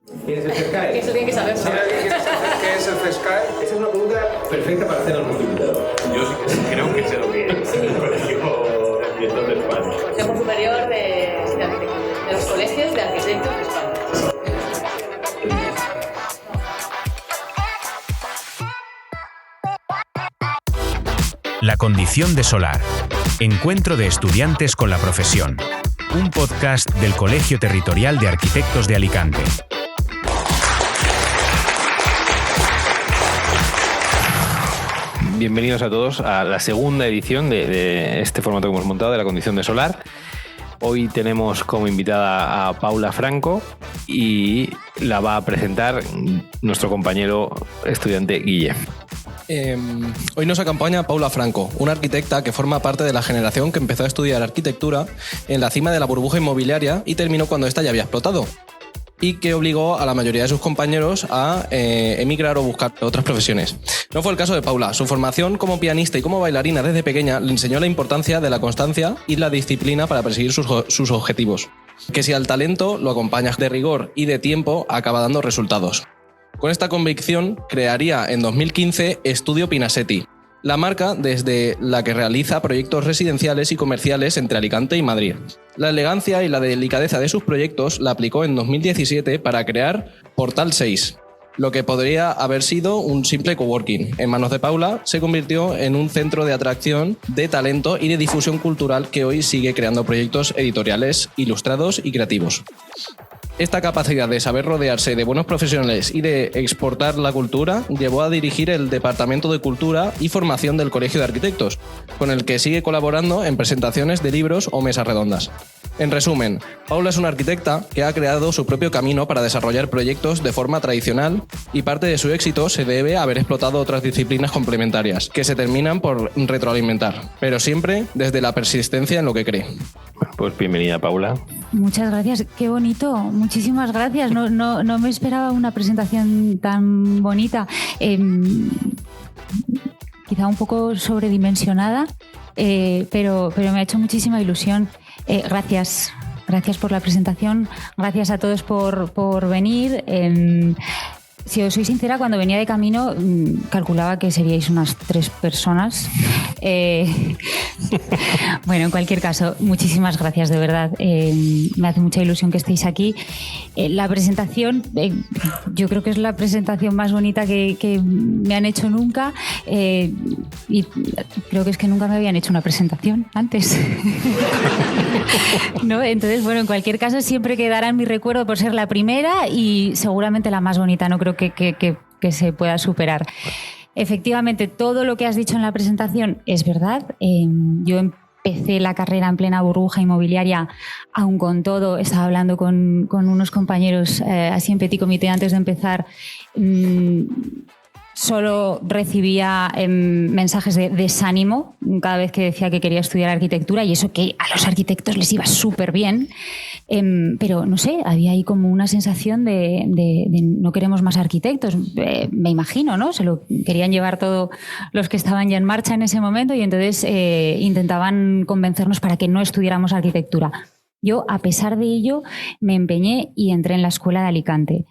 ¿Quién es el FESCAE? Eso tiene que saberlo. ¿Si alguien quiere saber qué es el FESCAE? Esa es una pregunta perfecta para hacer a nuestro invitado. Yo sí creo que sé lo que es. Sí. El Colegio de Arquitectos de España. Consejo Superior de Arquitectura. De los Colegios de Arquitectos de España. La condición de solar. Encuentro de estudiantes con la profesión. Un podcast del Colegio Territorial de Arquitectos de Alicante. Bienvenidos a todos a la segunda edición de este formato que hemos montado de la condición de solar. Hoy tenemos como invitada a Paula Franco y la va a presentar nuestro compañero estudiante Guille. Hoy nos acompaña Paula Franco, una arquitecta que forma parte de la generación que empezó a estudiar arquitectura en la cima de la burbuja inmobiliaria y terminó cuando esta ya había explotado, y que obligó a la mayoría de sus compañeros a emigrar o buscar otras profesiones. No fue el caso de Paula. Su formación como pianista y como bailarina desde pequeña le enseñó la importancia de la constancia y la disciplina para perseguir sus objetivos, que si al talento lo acompañas de rigor y de tiempo, acaba dando resultados. Con esta convicción crearía en 2015 Estudio Pinasetti, la marca desde la que realiza proyectos residenciales y comerciales entre Alicante y Madrid. La elegancia y la delicadeza de sus proyectos la aplicó en 2017 para crear Portal 6, lo que podría haber sido un simple coworking. En manos de Paula se convirtió en un centro de atracción de talento y de difusión cultural que hoy sigue creando proyectos editoriales, ilustrados y creativos. Esta capacidad de saber rodearse de buenos profesionales y de exportar la cultura llevó a dirigir el Departamento de Cultura y Formación del Colegio de Arquitectos, con el que sigue colaborando en presentaciones de libros o mesas redondas. En resumen, Paula es una arquitecta que ha creado su propio camino para desarrollar proyectos de forma tradicional, y parte de su éxito se debe a haber explotado otras disciplinas complementarias que se terminan por retroalimentar, pero siempre desde la persistencia en lo que cree. Pues bienvenida, Paula. Muchas gracias, qué bonito, muchísimas gracias. No me esperaba una presentación tan bonita. Quizá un poco sobredimensionada, pero me ha hecho muchísima ilusión. Gracias por la presentación, gracias a todos por venir. Si os soy sincera, cuando venía de camino calculaba que seríais unas 3 personas. Bueno, en cualquier caso, muchísimas gracias, de verdad. Me hace mucha ilusión que estéis aquí. La presentación, yo creo que es la presentación más bonita que me han hecho nunca, y creo que es que nunca me habían hecho una presentación antes. ¿No? Entonces, bueno, en cualquier caso, siempre quedará en mi recuerdo por ser la primera y seguramente la más bonita. No creo que se pueda superar. Efectivamente, todo lo que has dicho en la presentación es verdad. Yo empecé la carrera en plena burbuja inmobiliaria, aún con todo. Estaba hablando con unos compañeros así en petit comité antes de empezar. Solo recibía mensajes de desánimo cada vez que decía que quería estudiar arquitectura, y eso que a los arquitectos les iba súper bien, pero no sé, había ahí como una sensación de no queremos más arquitectos, me imagino, ¿no? Se lo querían llevar todos los que estaban ya en marcha en ese momento, y entonces intentaban convencernos para que no estudiáramos arquitectura. Yo, a pesar de ello, me empeñé y entré en la Escuela de Alicante.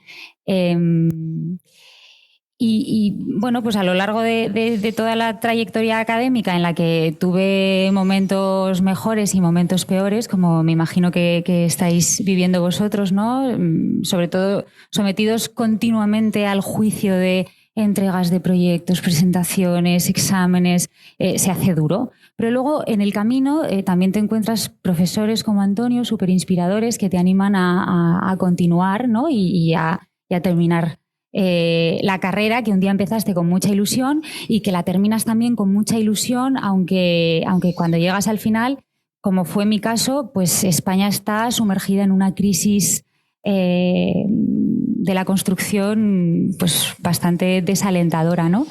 Y bueno, pues a lo largo de toda la trayectoria académica, en la que tuve momentos mejores y momentos peores, como me imagino que estáis viviendo vosotros, ¿no? Sobre todo sometidos continuamente al juicio de entregas de proyectos, presentaciones, exámenes, se hace duro. Pero luego en el camino también te encuentras profesores como Antonio, súper inspiradores, que te animan a continuar, ¿no? y a terminar la carrera que un día empezaste con mucha ilusión y que la terminas también con mucha ilusión, aunque cuando llegas al final, como fue mi caso, pues España está sumergida en una crisis de la construcción pues bastante desalentadora, ¿no?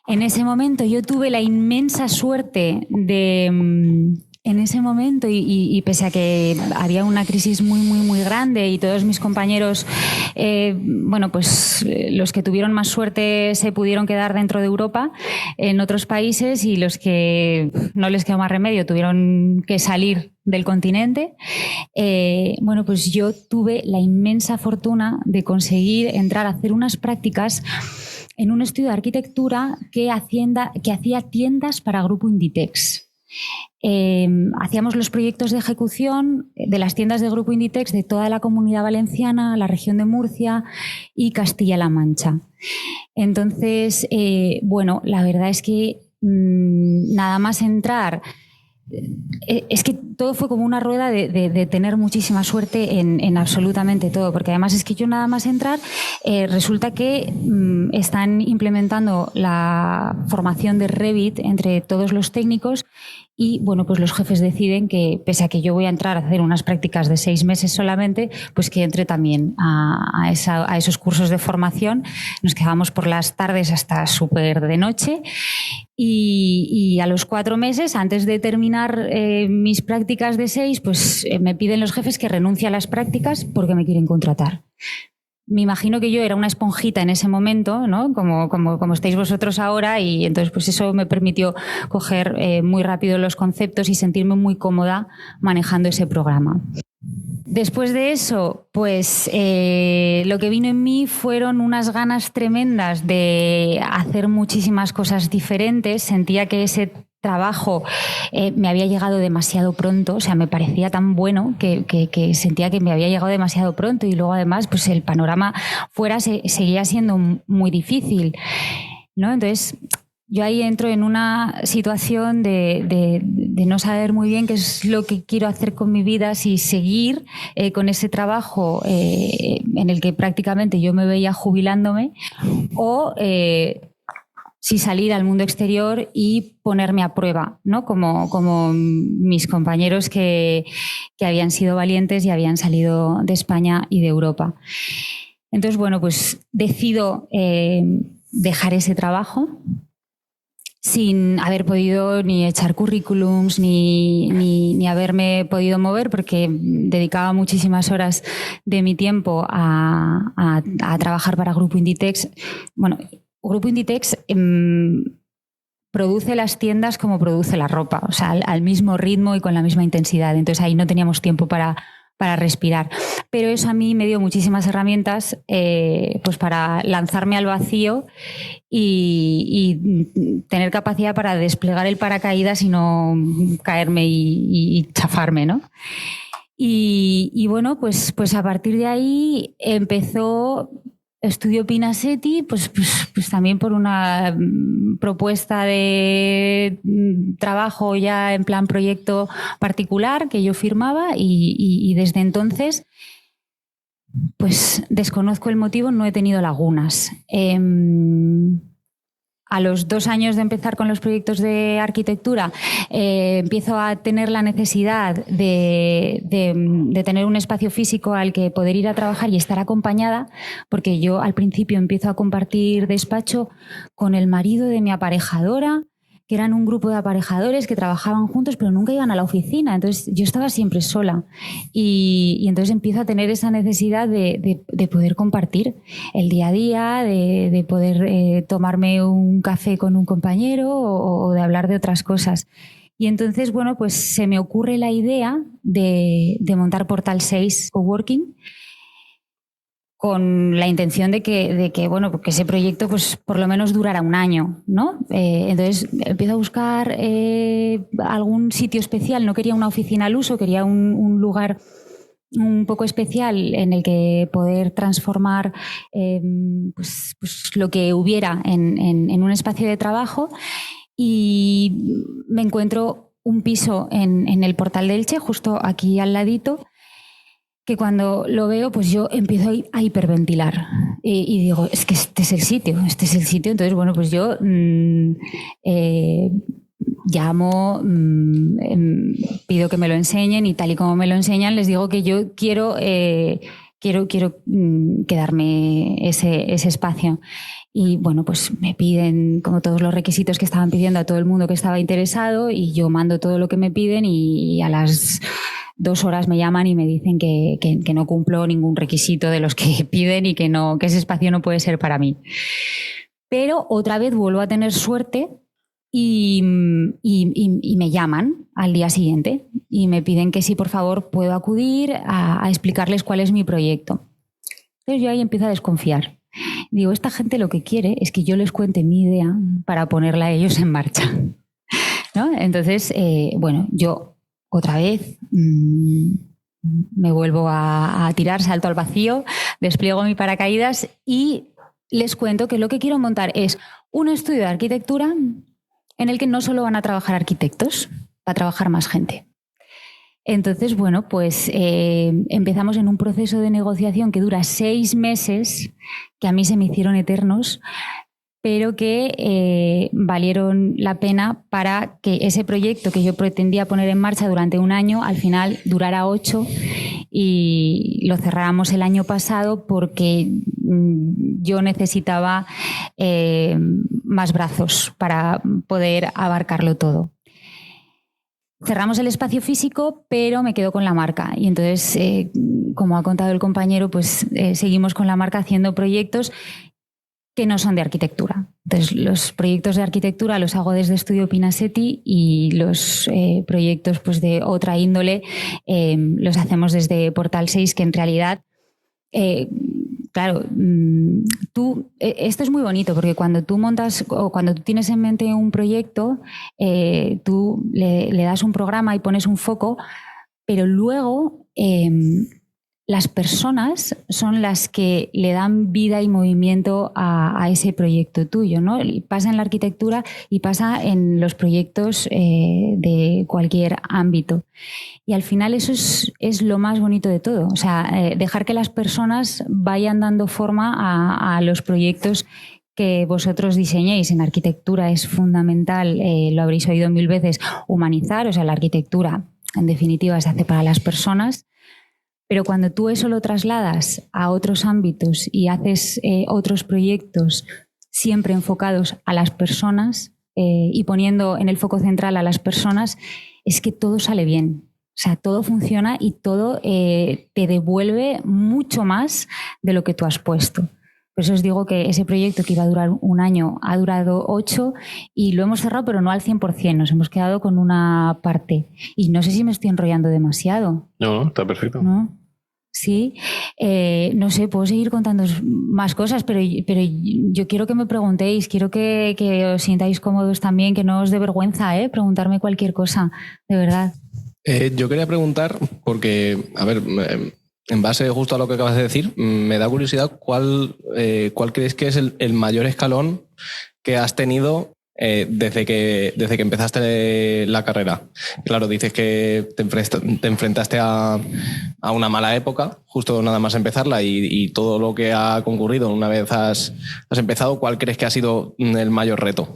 En ese momento yo tuve la inmensa suerte de en ese momento, y pese a que había una crisis muy, muy, muy grande y todos mis compañeros, pues los que tuvieron más suerte se pudieron quedar dentro de Europa, en otros países, y los que no les quedó más remedio tuvieron que salir del continente, pues yo tuve la inmensa fortuna de conseguir entrar a hacer unas prácticas en un estudio de arquitectura que hacía tiendas para Grupo Inditex. Hacíamos los proyectos de ejecución de las tiendas de Grupo Inditex de toda la Comunidad Valenciana, la región de Murcia y Castilla-La Mancha. Entonces, la verdad es que nada más entrar, es que todo fue como una rueda de tener muchísima suerte en absolutamente todo, porque además es que yo nada más entrar, resulta que están implementando la formación de Revit entre todos los técnicos y pues los jefes deciden que, pese a que yo voy a entrar a hacer unas prácticas de 6 meses solamente, pues que entre también a esos cursos de formación. Nos quedábamos por las tardes hasta súper de noche y a los 4 meses, antes de terminar mis prácticas de 6, pues me piden los jefes que renuncie a las prácticas porque me quieren contratar. Me imagino que yo era una esponjita en ese momento, ¿no? Como estáis vosotros ahora, y entonces pues eso me permitió coger muy rápido los conceptos y sentirme muy cómoda manejando ese programa. Después de eso, pues lo que vino en mí fueron unas ganas tremendas de hacer muchísimas cosas diferentes. Sentía que ese trabajo me había llegado demasiado pronto, o sea, me parecía tan bueno que sentía que me había llegado demasiado pronto, y luego además pues el panorama fuera seguía siendo muy difícil, ¿no? Entonces yo ahí entro en una situación de no saber muy bien qué es lo que quiero hacer con mi vida, si seguir con ese trabajo en el que prácticamente yo me veía jubilándome, o si salir al mundo exterior y ponerme a prueba, ¿no? Como mis compañeros que habían sido valientes y habían salido de España y de Europa. Entonces, pues decido dejar ese trabajo sin haber podido ni echar currículums ni haberme podido mover, porque dedicaba muchísimas horas de mi tiempo a trabajar para Grupo Inditex. Grupo Inditex produce las tiendas como produce la ropa, o sea, al mismo ritmo y con la misma intensidad. Entonces ahí no teníamos tiempo para respirar. Pero eso a mí me dio muchísimas herramientas pues para lanzarme al vacío y tener capacidad para desplegar el paracaídas y no caerme y chafarme, ¿no? Y pues a partir de ahí empezó... Estudio Pinassetti, pues también por una propuesta de trabajo ya en plan proyecto particular que yo firmaba, y desde entonces, pues desconozco el motivo, no he tenido lagunas. A los 2 años de empezar con los proyectos de arquitectura, empiezo a tener la necesidad de tener un espacio físico al que poder ir a trabajar y estar acompañada, porque yo al principio empiezo a compartir despacho con el marido de mi aparejadora, que eran un grupo de aparejadores que trabajaban juntos pero nunca iban a la oficina. Entonces yo estaba siempre sola y entonces empiezo a tener esa necesidad de poder compartir el día a día, de poder tomarme un café con un compañero o de hablar de otras cosas. Y entonces, pues se me ocurre la idea de montar Portal 6 Coworking, con la intención de que porque ese proyecto pues por lo menos durara 1 año, ¿no? Entonces empiezo a buscar algún sitio especial. No quería una oficina al uso, quería un lugar un poco especial en el que poder transformar pues lo que hubiera en un espacio de trabajo, y me encuentro un piso en el Portal de Elche, justo aquí al ladito, que cuando lo veo, pues yo empiezo a hiperventilar y digo, es que este es el sitio. Entonces, pues yo llamo, pido que me lo enseñen, y tal y como me lo enseñan, les digo que yo quiero quiero quedarme ese espacio. Y bueno, pues me piden como todos los requisitos que estaban pidiendo a todo el mundo que estaba interesado, y yo mando todo lo que me piden, y a las 2 horas me llaman y me dicen que no cumplo ningún requisito de los que piden y que ese espacio no puede ser para mí. Pero otra vez vuelvo a tener suerte y me llaman al día siguiente y me piden que si por favor puedo acudir a explicarles cuál es mi proyecto. Entonces yo ahí empiezo a desconfiar. Digo, esta gente lo que quiere es que yo les cuente mi idea para ponerla a ellos en marcha, ¿no? Entonces, bueno, yo otra vez me vuelvo a tirar, salto al vacío, despliego mi paracaídas y les cuento que lo que quiero montar es un estudio de arquitectura en el que no solo van a trabajar arquitectos, va a trabajar más gente. Entonces, bueno, pues empezamos en un proceso de negociación que dura 6 meses, que a mí se me hicieron eternos, pero que valieron la pena para que ese proyecto que yo pretendía poner en marcha durante 1 año, al final durara 8, y lo cerramos el año pasado porque yo necesitaba más brazos para poder abarcarlo todo. Cerramos el espacio físico, pero me quedo con la marca. Y entonces, como ha contado el compañero, pues seguimos con la marca haciendo proyectos que no son de arquitectura. Entonces, los proyectos de arquitectura los hago desde Estudio Pinasetti, y los proyectos pues, de otra índole los hacemos desde Portal 6, que en realidad... Claro, esto es muy bonito porque cuando tú montas o cuando tú tienes en mente un proyecto, tú le das un programa y pones un foco, pero luego las personas son las que le dan vida y movimiento a ese proyecto tuyo, ¿no? Y pasa en la arquitectura y pasa en los proyectos de cualquier ámbito. Y al final eso es lo más bonito de todo. O sea, dejar que las personas vayan dando forma a los proyectos que vosotros diseñéis. En arquitectura es fundamental, lo habréis oído 1000 veces, humanizar. O sea, la arquitectura, en definitiva, se hace para las personas. Pero cuando tú eso lo trasladas a otros ámbitos y haces otros proyectos siempre enfocados a las personas y poniendo en el foco central a las personas, es que todo sale bien. O sea, todo funciona y todo te devuelve mucho más de lo que tú has puesto. Por eso os digo que ese proyecto que iba a durar 1 año ha durado 8 y lo hemos cerrado, pero no al 100%. Nos hemos quedado con una parte. Y no sé si me estoy enrollando demasiado. No, está perfecto. ¿No? Sí, no sé, puedo seguir contando más cosas, pero yo quiero que me preguntéis, quiero que os sintáis cómodos también, que no os dé vergüenza, preguntarme cualquier cosa, de verdad. Yo quería preguntar, porque, a ver, en base justo a lo que acabas de decir, me da curiosidad cuál crees que es el mayor escalón que has tenido desde que empezaste la carrera. Claro, dices que te enfrentaste a una mala época, justo nada más empezarla, y todo lo que ha concurrido una vez has empezado. ¿Cuál crees que ha sido el mayor reto?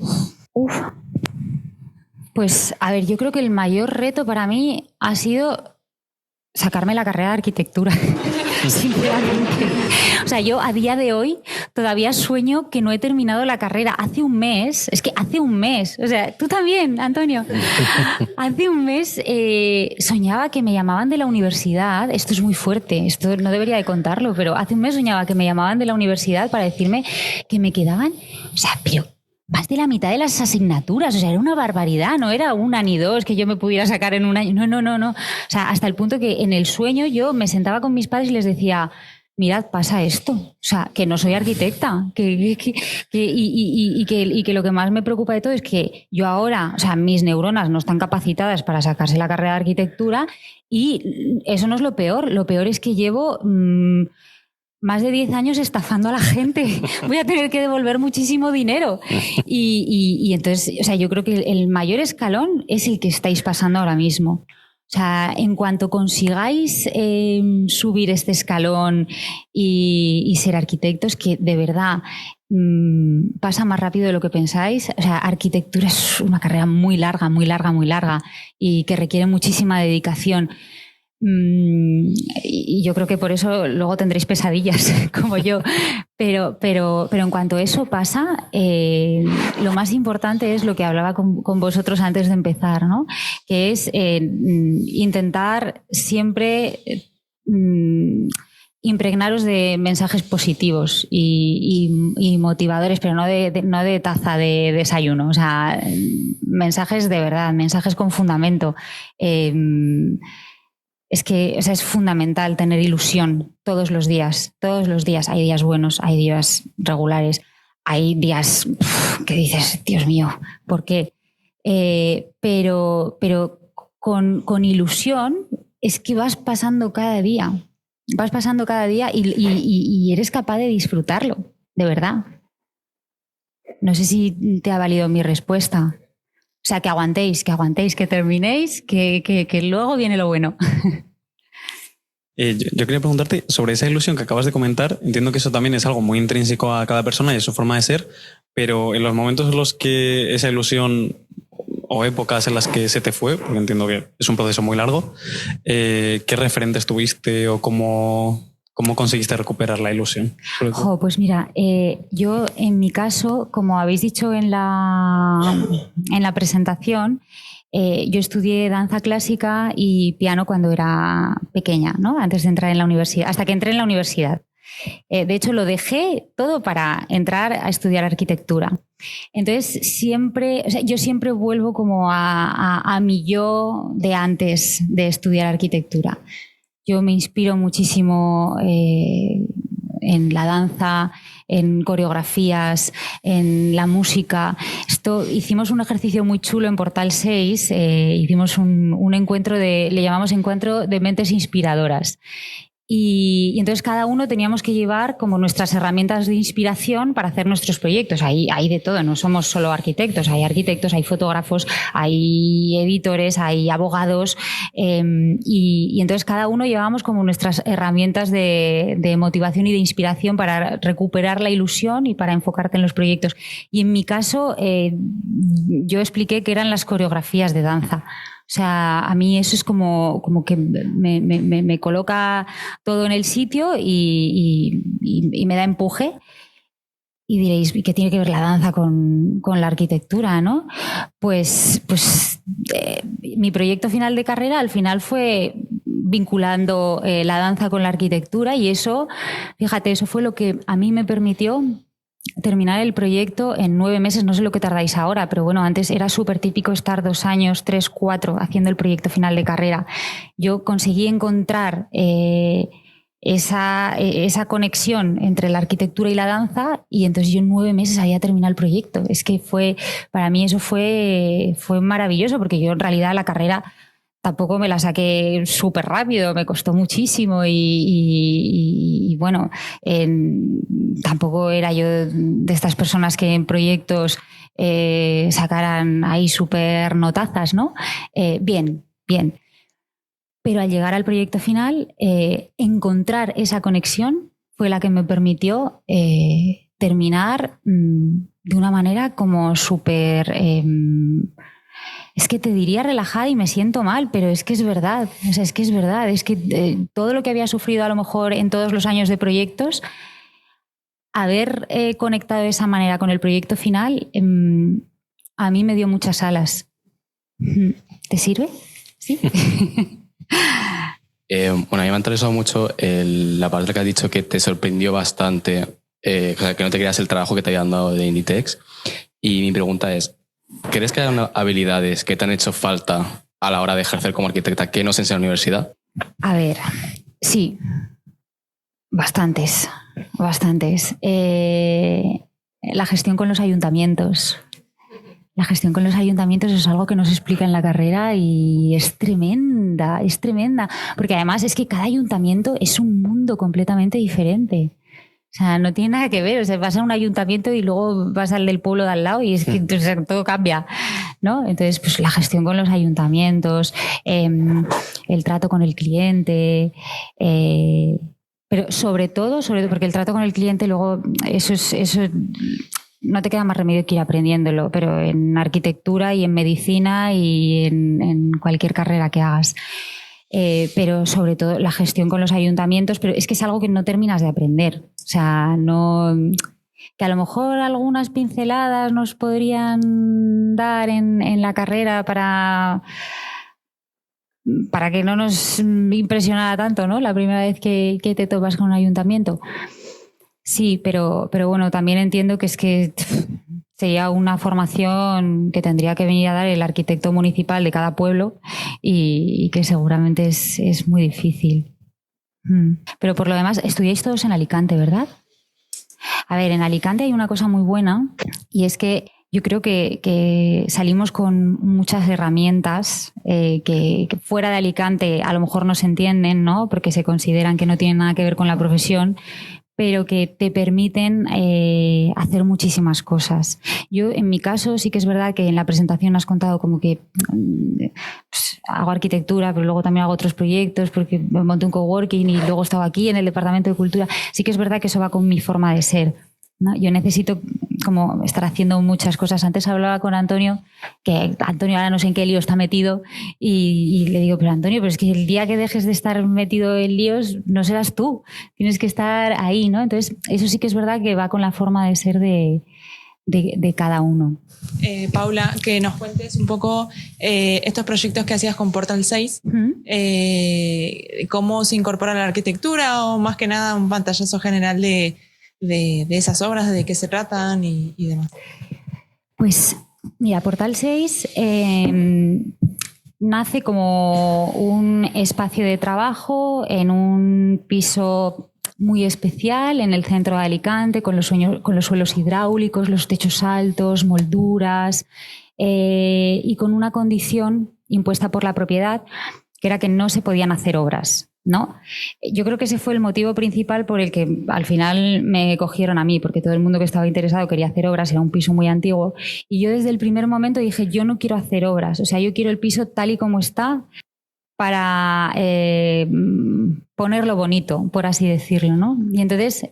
Pues, a ver, yo creo que el mayor reto para mí ha sido sacarme la carrera de arquitectura, sinceramente. O sea, yo a día de hoy todavía sueño que no he terminado la carrera. Hace un mes, o sea, tú también, Antonio. Hace un mes soñaba que me llamaban de la universidad. Esto es muy fuerte, esto no debería de contarlo, pero hace un mes soñaba que me llamaban de la universidad para decirme que me quedaban, o sea, pero más de la mitad de las asignaturas. O sea, era una barbaridad, no era 1 ni 2 que yo me pudiera sacar en 1 año. No. O sea, hasta el punto que en el sueño yo me sentaba con mis padres y les decía, mirad, pasa esto. O sea, que no soy arquitecta. Y que lo que más me preocupa de todo es que yo ahora, o sea, mis neuronas no están capacitadas para sacarse la carrera de arquitectura, y eso no es lo peor. Lo peor es que llevo... más de 10 años estafando a la gente. Voy a tener que devolver muchísimo dinero. Y entonces, o sea, yo creo que el mayor escalón es el que estáis pasando ahora mismo. O sea, en cuanto consigáis subir este escalón y ser arquitectos, que de verdad pasa más rápido de lo que pensáis. O sea, arquitectura es una carrera muy larga y que requiere muchísima dedicación. Y yo creo que por eso luego tendréis pesadillas como yo. Pero en cuanto eso pasa, lo más importante es lo que hablaba con vosotros antes de empezar, ¿no? Que es intentar siempre impregnaros de mensajes positivos y motivadores, pero no de taza de desayuno. O sea, mensajes de verdad, mensajes con fundamento. Es que, o sea, es fundamental tener ilusión todos los días. Todos los días. Hay días buenos, hay días regulares, hay días que dices, Dios mío, ¿por qué? Pero con ilusión es que vas pasando cada día. Vas pasando cada día y eres capaz de disfrutarlo, de verdad. No sé si te ha valido mi respuesta. O sea, que aguantéis, que terminéis, que luego viene lo bueno. Yo quería preguntarte sobre esa ilusión que acabas de comentar. Entiendo que eso también es algo muy intrínseco a cada persona y a su forma de ser, pero en los momentos en los que esa ilusión o épocas en las que se te fue, porque entiendo que es un proceso muy largo, ¿qué referentes tuviste o cómo conseguiste recuperar la ilusión? Pues mira, yo en mi caso, como habéis dicho en la presentación, yo estudié danza clásica y piano cuando era pequeña, ¿no? Antes de entrar en la universidad, hasta que entré en la universidad. De hecho, lo dejé todo para entrar a estudiar arquitectura. Entonces, yo siempre vuelvo como a mi yo de antes de estudiar arquitectura. Yo me inspiro muchísimo en la danza, en coreografías, en la música. Hicimos un ejercicio muy chulo en Portal 6, hicimos un encuentro le llamamos encuentro de mentes inspiradoras. Y entonces cada uno teníamos que llevar como nuestras herramientas de inspiración para hacer nuestros proyectos. Hay de todo, no somos solo arquitectos, hay fotógrafos, hay editores, hay abogados, y entonces cada uno llevábamos como nuestras herramientas de motivación y de inspiración para recuperar la ilusión y para enfocarte en los proyectos. Y en mi caso, yo expliqué que eran las coreografías de danza. O sea, a mí eso es como que me coloca todo en el sitio y me da empuje. Y diréis, ¿y qué tiene que ver la danza con la arquitectura, no? Pues mi proyecto final de carrera al final fue vinculando la danza con la arquitectura y eso, fíjate, eso fue lo que a mí me permitió terminar el proyecto en 9 meses. No sé lo que tardáis ahora, pero bueno, antes era súper típico estar 2 años, 3, 4 haciendo el proyecto final de carrera. Yo conseguí encontrar esa conexión entre la arquitectura y la danza y entonces yo en 9 meses había terminado el proyecto. Es que para mí eso fue maravilloso porque yo en realidad la carrera tampoco me la saqué súper rápido, me costó muchísimo y bueno, tampoco era yo de estas personas que en proyectos sacaran ahí súper notazas, ¿no? Bien. Pero al llegar al proyecto final, encontrar esa conexión fue la que me permitió terminar de una manera como súper... es que te diría relajada y me siento mal, pero es que es verdad. O sea, es que es verdad. Es que todo lo que había sufrido a lo mejor en todos los años de proyectos, haber conectado de esa manera con el proyecto final, a mí me dio muchas alas. ¿Te sirve? Sí. Bueno, a mí me ha interesado mucho la parte que has dicho que te sorprendió bastante, o sea, que no te creas el trabajo que te habían dado de Inditex. Y mi pregunta es, ¿crees que hay habilidades que te han hecho falta a la hora de ejercer como arquitecta que no se enseña en la universidad? A ver, sí, bastantes. La gestión con los ayuntamientos. La gestión con los ayuntamientos es algo que no se explica en la carrera y es tremenda, porque además es que cada ayuntamiento es un mundo completamente diferente. O sea, no tiene nada que ver. O sea, vas a un ayuntamiento y luego vas al del pueblo de al lado y es que todo cambia, ¿no? Entonces, pues la gestión con los ayuntamientos, el trato con el cliente, pero sobre todo, porque el trato con el cliente luego, eso no te queda más remedio que ir aprendiéndolo, pero en arquitectura y en medicina y en cualquier carrera que hagas. pero sobre todo la gestión con los ayuntamientos, pero es que es algo que no terminas de aprender. O sea, no... Que a lo mejor algunas pinceladas nos podrían dar en la carrera para que no nos impresionara tanto, ¿no? La primera vez que te topas con un ayuntamiento. Sí, pero bueno, también entiendo que es que sería una formación que tendría que venir a dar el arquitecto municipal de cada pueblo y que seguramente es muy difícil. Pero por lo demás, estudiáis todos en Alicante, ¿verdad? A ver, en Alicante hay una cosa muy buena y es que yo creo que salimos con muchas herramientas que fuera de Alicante a lo mejor no se entienden, ¿no? Porque se consideran que no tienen nada que ver con la profesión, pero que te permiten hacer muchísimas cosas. Yo, en mi caso, sí que es verdad que en la presentación has contado como que pues, hago arquitectura, pero luego también hago otros proyectos porque me monté un coworking y luego estaba aquí en el Departamento de Cultura. Sí que es verdad que eso va con mi forma de ser, ¿no? Yo necesito como estar haciendo muchas cosas. Antes hablaba con Antonio, que Antonio ahora no sé en qué lío está metido, y le digo, pero Antonio, pero es que el día que dejes de estar metido en líos no serás tú, tienes que estar ahí, ¿no? Entonces, eso sí que es verdad que va con la forma de ser de cada uno. Paula, que nos cuentes un poco estos proyectos que hacías con Portal 6, cómo se incorpora la arquitectura o más que nada un pantallazo general de esas obras, de qué se tratan y demás. Pues mira, Portal 6 nace como un espacio de trabajo en un piso muy especial en el centro de Alicante, con los suelos hidráulicos, los techos altos, molduras, y con una condición impuesta por la propiedad, que era que no se podían hacer obras, ¿no? Yo creo que ese fue el motivo principal por el que al final me cogieron a mí, porque todo el mundo que estaba interesado quería hacer obras, era un piso muy antiguo, y yo desde el primer momento dije, yo no quiero hacer obras, o sea, yo quiero el piso tal y como está para ponerlo bonito, por así decirlo, ¿no? Y entonces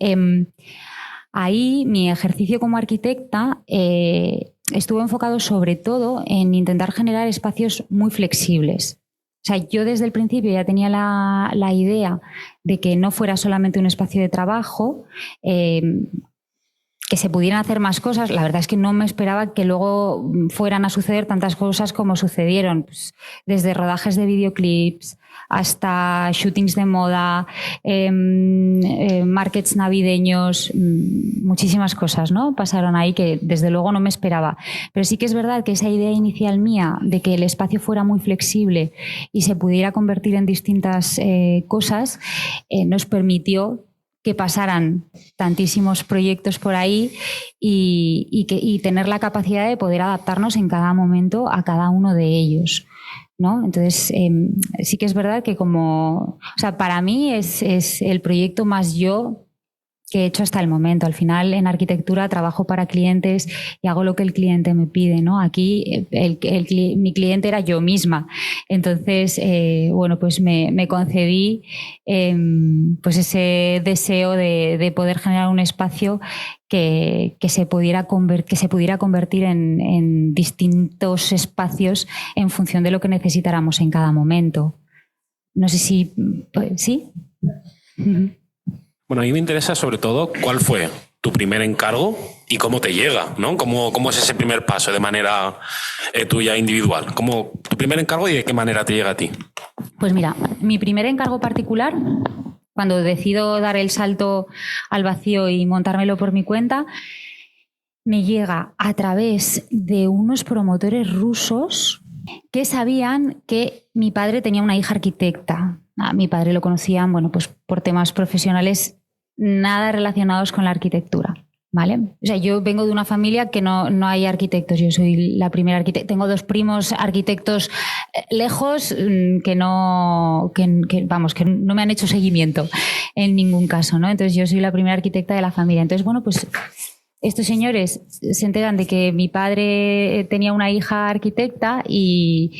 ahí mi ejercicio como arquitecta estuvo enfocado sobre todo en intentar generar espacios muy flexibles. O sea, yo desde el principio ya tenía la idea de que no fuera solamente un espacio de trabajo, que se pudieran hacer más cosas. La verdad es que no me esperaba que luego fueran a suceder tantas cosas como sucedieron, pues, desde rodajes de videoclips hasta shootings de moda, markets navideños, muchísimas cosas, ¿no? Pasaron ahí que desde luego no me esperaba. Pero sí que es verdad que esa idea inicial mía de que el espacio fuera muy flexible y se pudiera convertir en distintas cosas nos permitió que pasaran tantísimos proyectos por ahí y tener la capacidad de poder adaptarnos en cada momento a cada uno de ellos, ¿no? Entonces, sí que es verdad que o sea, para mí es el proyecto más yo que he hecho hasta el momento. Al final, en arquitectura trabajo para clientes y hago lo que el cliente me pide, ¿no? Aquí mi cliente era yo misma. Entonces, bueno, pues me concedí pues ese deseo de poder generar un espacio que se pudiera convertir en distintos espacios en función de lo que necesitáramos en cada momento. No sé si... ¿Sí? Bueno, a mí me interesa sobre todo cuál fue tu primer encargo y cómo te llega, ¿no? ¿Cómo es ese primer paso de manera tuya individual? ¿Cómo tu primer encargo y de qué manera te llega a ti? Pues mira, mi primer encargo particular, cuando decido dar el salto al vacío y montármelo por mi cuenta, me llega a través de unos promotores rusos que sabían que mi padre tenía una hija arquitecta. A mi padre lo conocían, bueno, pues por temas profesionales nada relacionados con la arquitectura, ¿vale? O sea, yo vengo de una familia que no hay arquitectos, yo soy la primera arquitecta. Tengo dos primos arquitectos lejos que no me han hecho seguimiento en ningún caso, ¿no? Entonces yo soy la primera arquitecta de la familia. Entonces, bueno, pues estos señores se enteran de que mi padre tenía una hija arquitecta y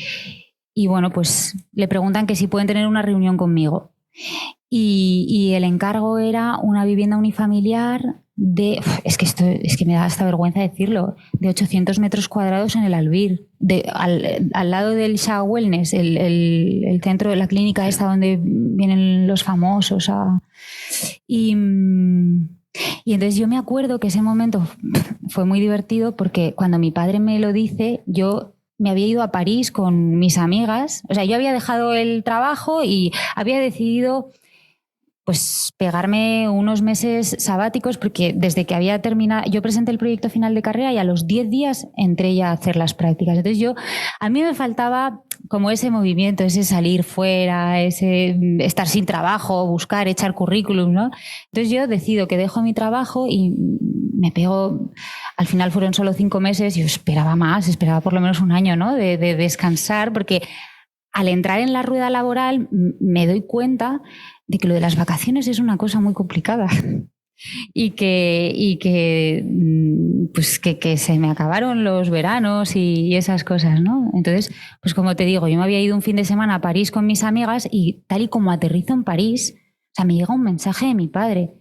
bueno, pues le preguntan que si pueden tener una reunión conmigo. Y el encargo era una vivienda unifamiliar es que me da hasta vergüenza decirlo, de 800 metros cuadrados en el Albir, al lado del Shah Wellness, el centro de la clínica esta donde vienen los famosos. Y entonces yo me acuerdo que ese momento fue muy divertido porque cuando mi padre me lo dice, yo me había ido a París con mis amigas. O sea, yo había dejado el trabajo y había decidido pues pegarme unos meses sabáticos porque desde que había terminado, yo presenté el proyecto final de carrera y a los 10 días entré ya a hacer las prácticas. Entonces a mí me faltaba como ese movimiento, ese salir fuera, ese estar sin trabajo, buscar, echar currículum, ¿no? Entonces yo decido que dejo mi trabajo y me pego, al final fueron solo 5 meses, yo esperaba más, esperaba por lo menos un año, ¿no? De descansar, porque al entrar en la rueda laboral me doy cuenta de que lo de las vacaciones es una cosa muy complicada y que se me acabaron los veranos y esas cosas, ¿no? Entonces, pues como te digo, yo me había ido un fin de semana a París con mis amigas y tal y como aterrizo en París, o sea, me llega un mensaje de mi padre: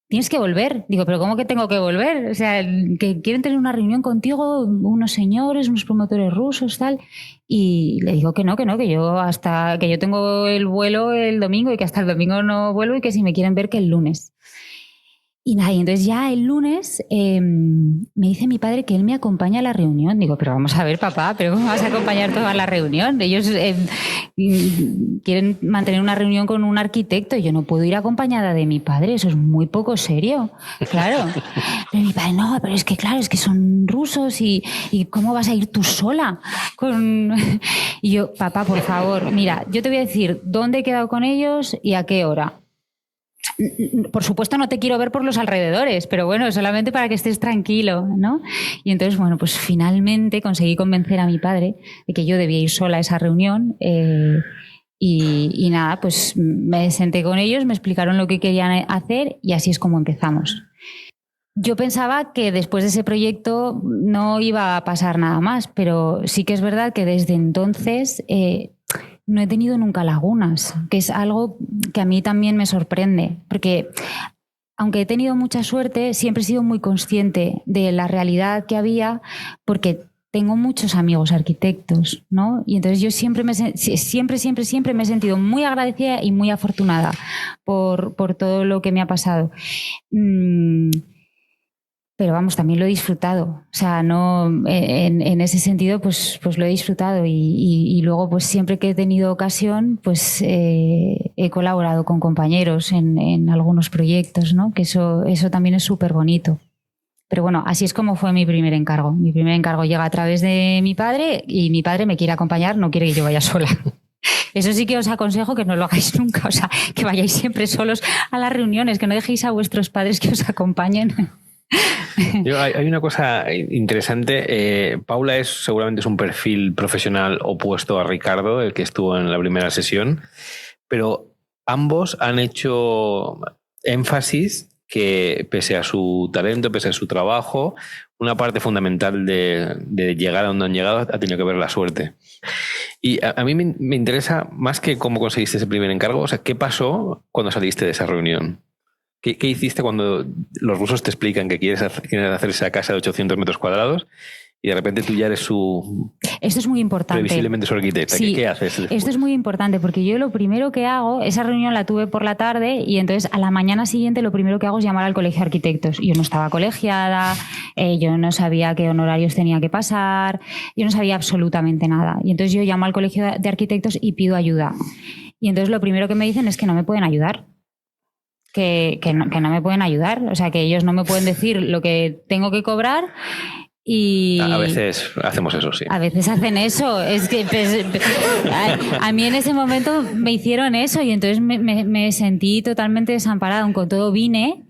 tienes que volver. Digo, ¿pero cómo que tengo que volver? O sea, que quieren tener una reunión contigo unos señores, unos promotores rusos, tal. Y le digo que no, que yo hasta que yo tengo el vuelo el domingo y que hasta el domingo no vuelvo y que si me quieren ver que el lunes. Y nada, y entonces ya el lunes me dice mi padre que él me acompaña a la reunión. Digo, pero vamos a ver, papá, ¿pero cómo vas a acompañar toda la reunión? Ellos quieren mantener una reunión con un arquitecto y yo no puedo ir acompañada de mi padre, eso es muy poco serio, claro. Pero mi padre, no, pero es que claro, es que son rusos y ¿cómo vas a ir tú sola? Y yo, papá, por favor, mira, yo te voy a decir dónde he quedado con ellos y a qué hora. Por supuesto no te quiero ver por los alrededores, pero bueno, solamente para que estés tranquilo, ¿no? Y entonces, bueno, pues finalmente conseguí convencer a mi padre de que yo debía ir sola a esa reunión y nada, pues me senté con ellos, me explicaron lo que querían hacer y así es como empezamos. Yo pensaba que después de ese proyecto no iba a pasar nada más, pero sí que es verdad que desde entonces no he tenido nunca lagunas, que es algo que a mí también me sorprende, porque aunque he tenido mucha suerte, siempre he sido muy consciente de la realidad que había, porque tengo muchos amigos arquitectos, ¿no? Y entonces yo siempre me he sentido muy agradecida y muy afortunada por todo lo que me ha pasado. Pero vamos, también lo he disfrutado. O sea, no, en ese sentido, pues lo he disfrutado. Y luego, pues siempre que he tenido ocasión, pues he colaborado con compañeros en algunos proyectos, ¿no? Que eso también es súper bonito. Pero bueno, así es como fue mi primer encargo. Mi primer encargo llega a través de mi padre y mi padre me quiere acompañar, no quiere que yo vaya sola. Eso sí que os aconsejo que no lo hagáis nunca. O sea, que vayáis siempre solos a las reuniones, que no dejéis a vuestros padres que os acompañen. Hay una cosa interesante. Paula seguramente es un perfil profesional opuesto a Ricardo, el que estuvo en la primera sesión, pero ambos han hecho énfasis que pese a su talento, pese a su trabajo, una parte fundamental de llegar a donde han llegado ha tenido que ver la suerte. Y a mí me interesa más que cómo conseguiste ese primer encargo, o sea, ¿qué pasó cuando saliste de esa reunión? ¿Qué hiciste cuando los rusos te explican que quieren hacer esa casa de 800 metros cuadrados y de repente tú ya eres Esto es muy importante. Previsiblemente su arquitecta? Sí, ¿Qué haces después? Esto es muy importante porque yo lo primero que hago, esa reunión la tuve por la tarde y entonces a la mañana siguiente lo primero que hago es llamar al colegio de arquitectos. Yo no estaba colegiada, yo no sabía qué honorarios tenía que pasar, yo no sabía absolutamente nada. Y entonces yo llamo al colegio de arquitectos y pido ayuda. Y entonces lo primero que me dicen es que no me pueden ayudar. Que no me pueden ayudar, o sea, que ellos no me pueden decir lo que tengo que cobrar y... A veces hacemos eso, sí. A veces hacen eso, es que pues, a mí en ese momento me hicieron eso y entonces me sentí totalmente desamparada, con todo vine,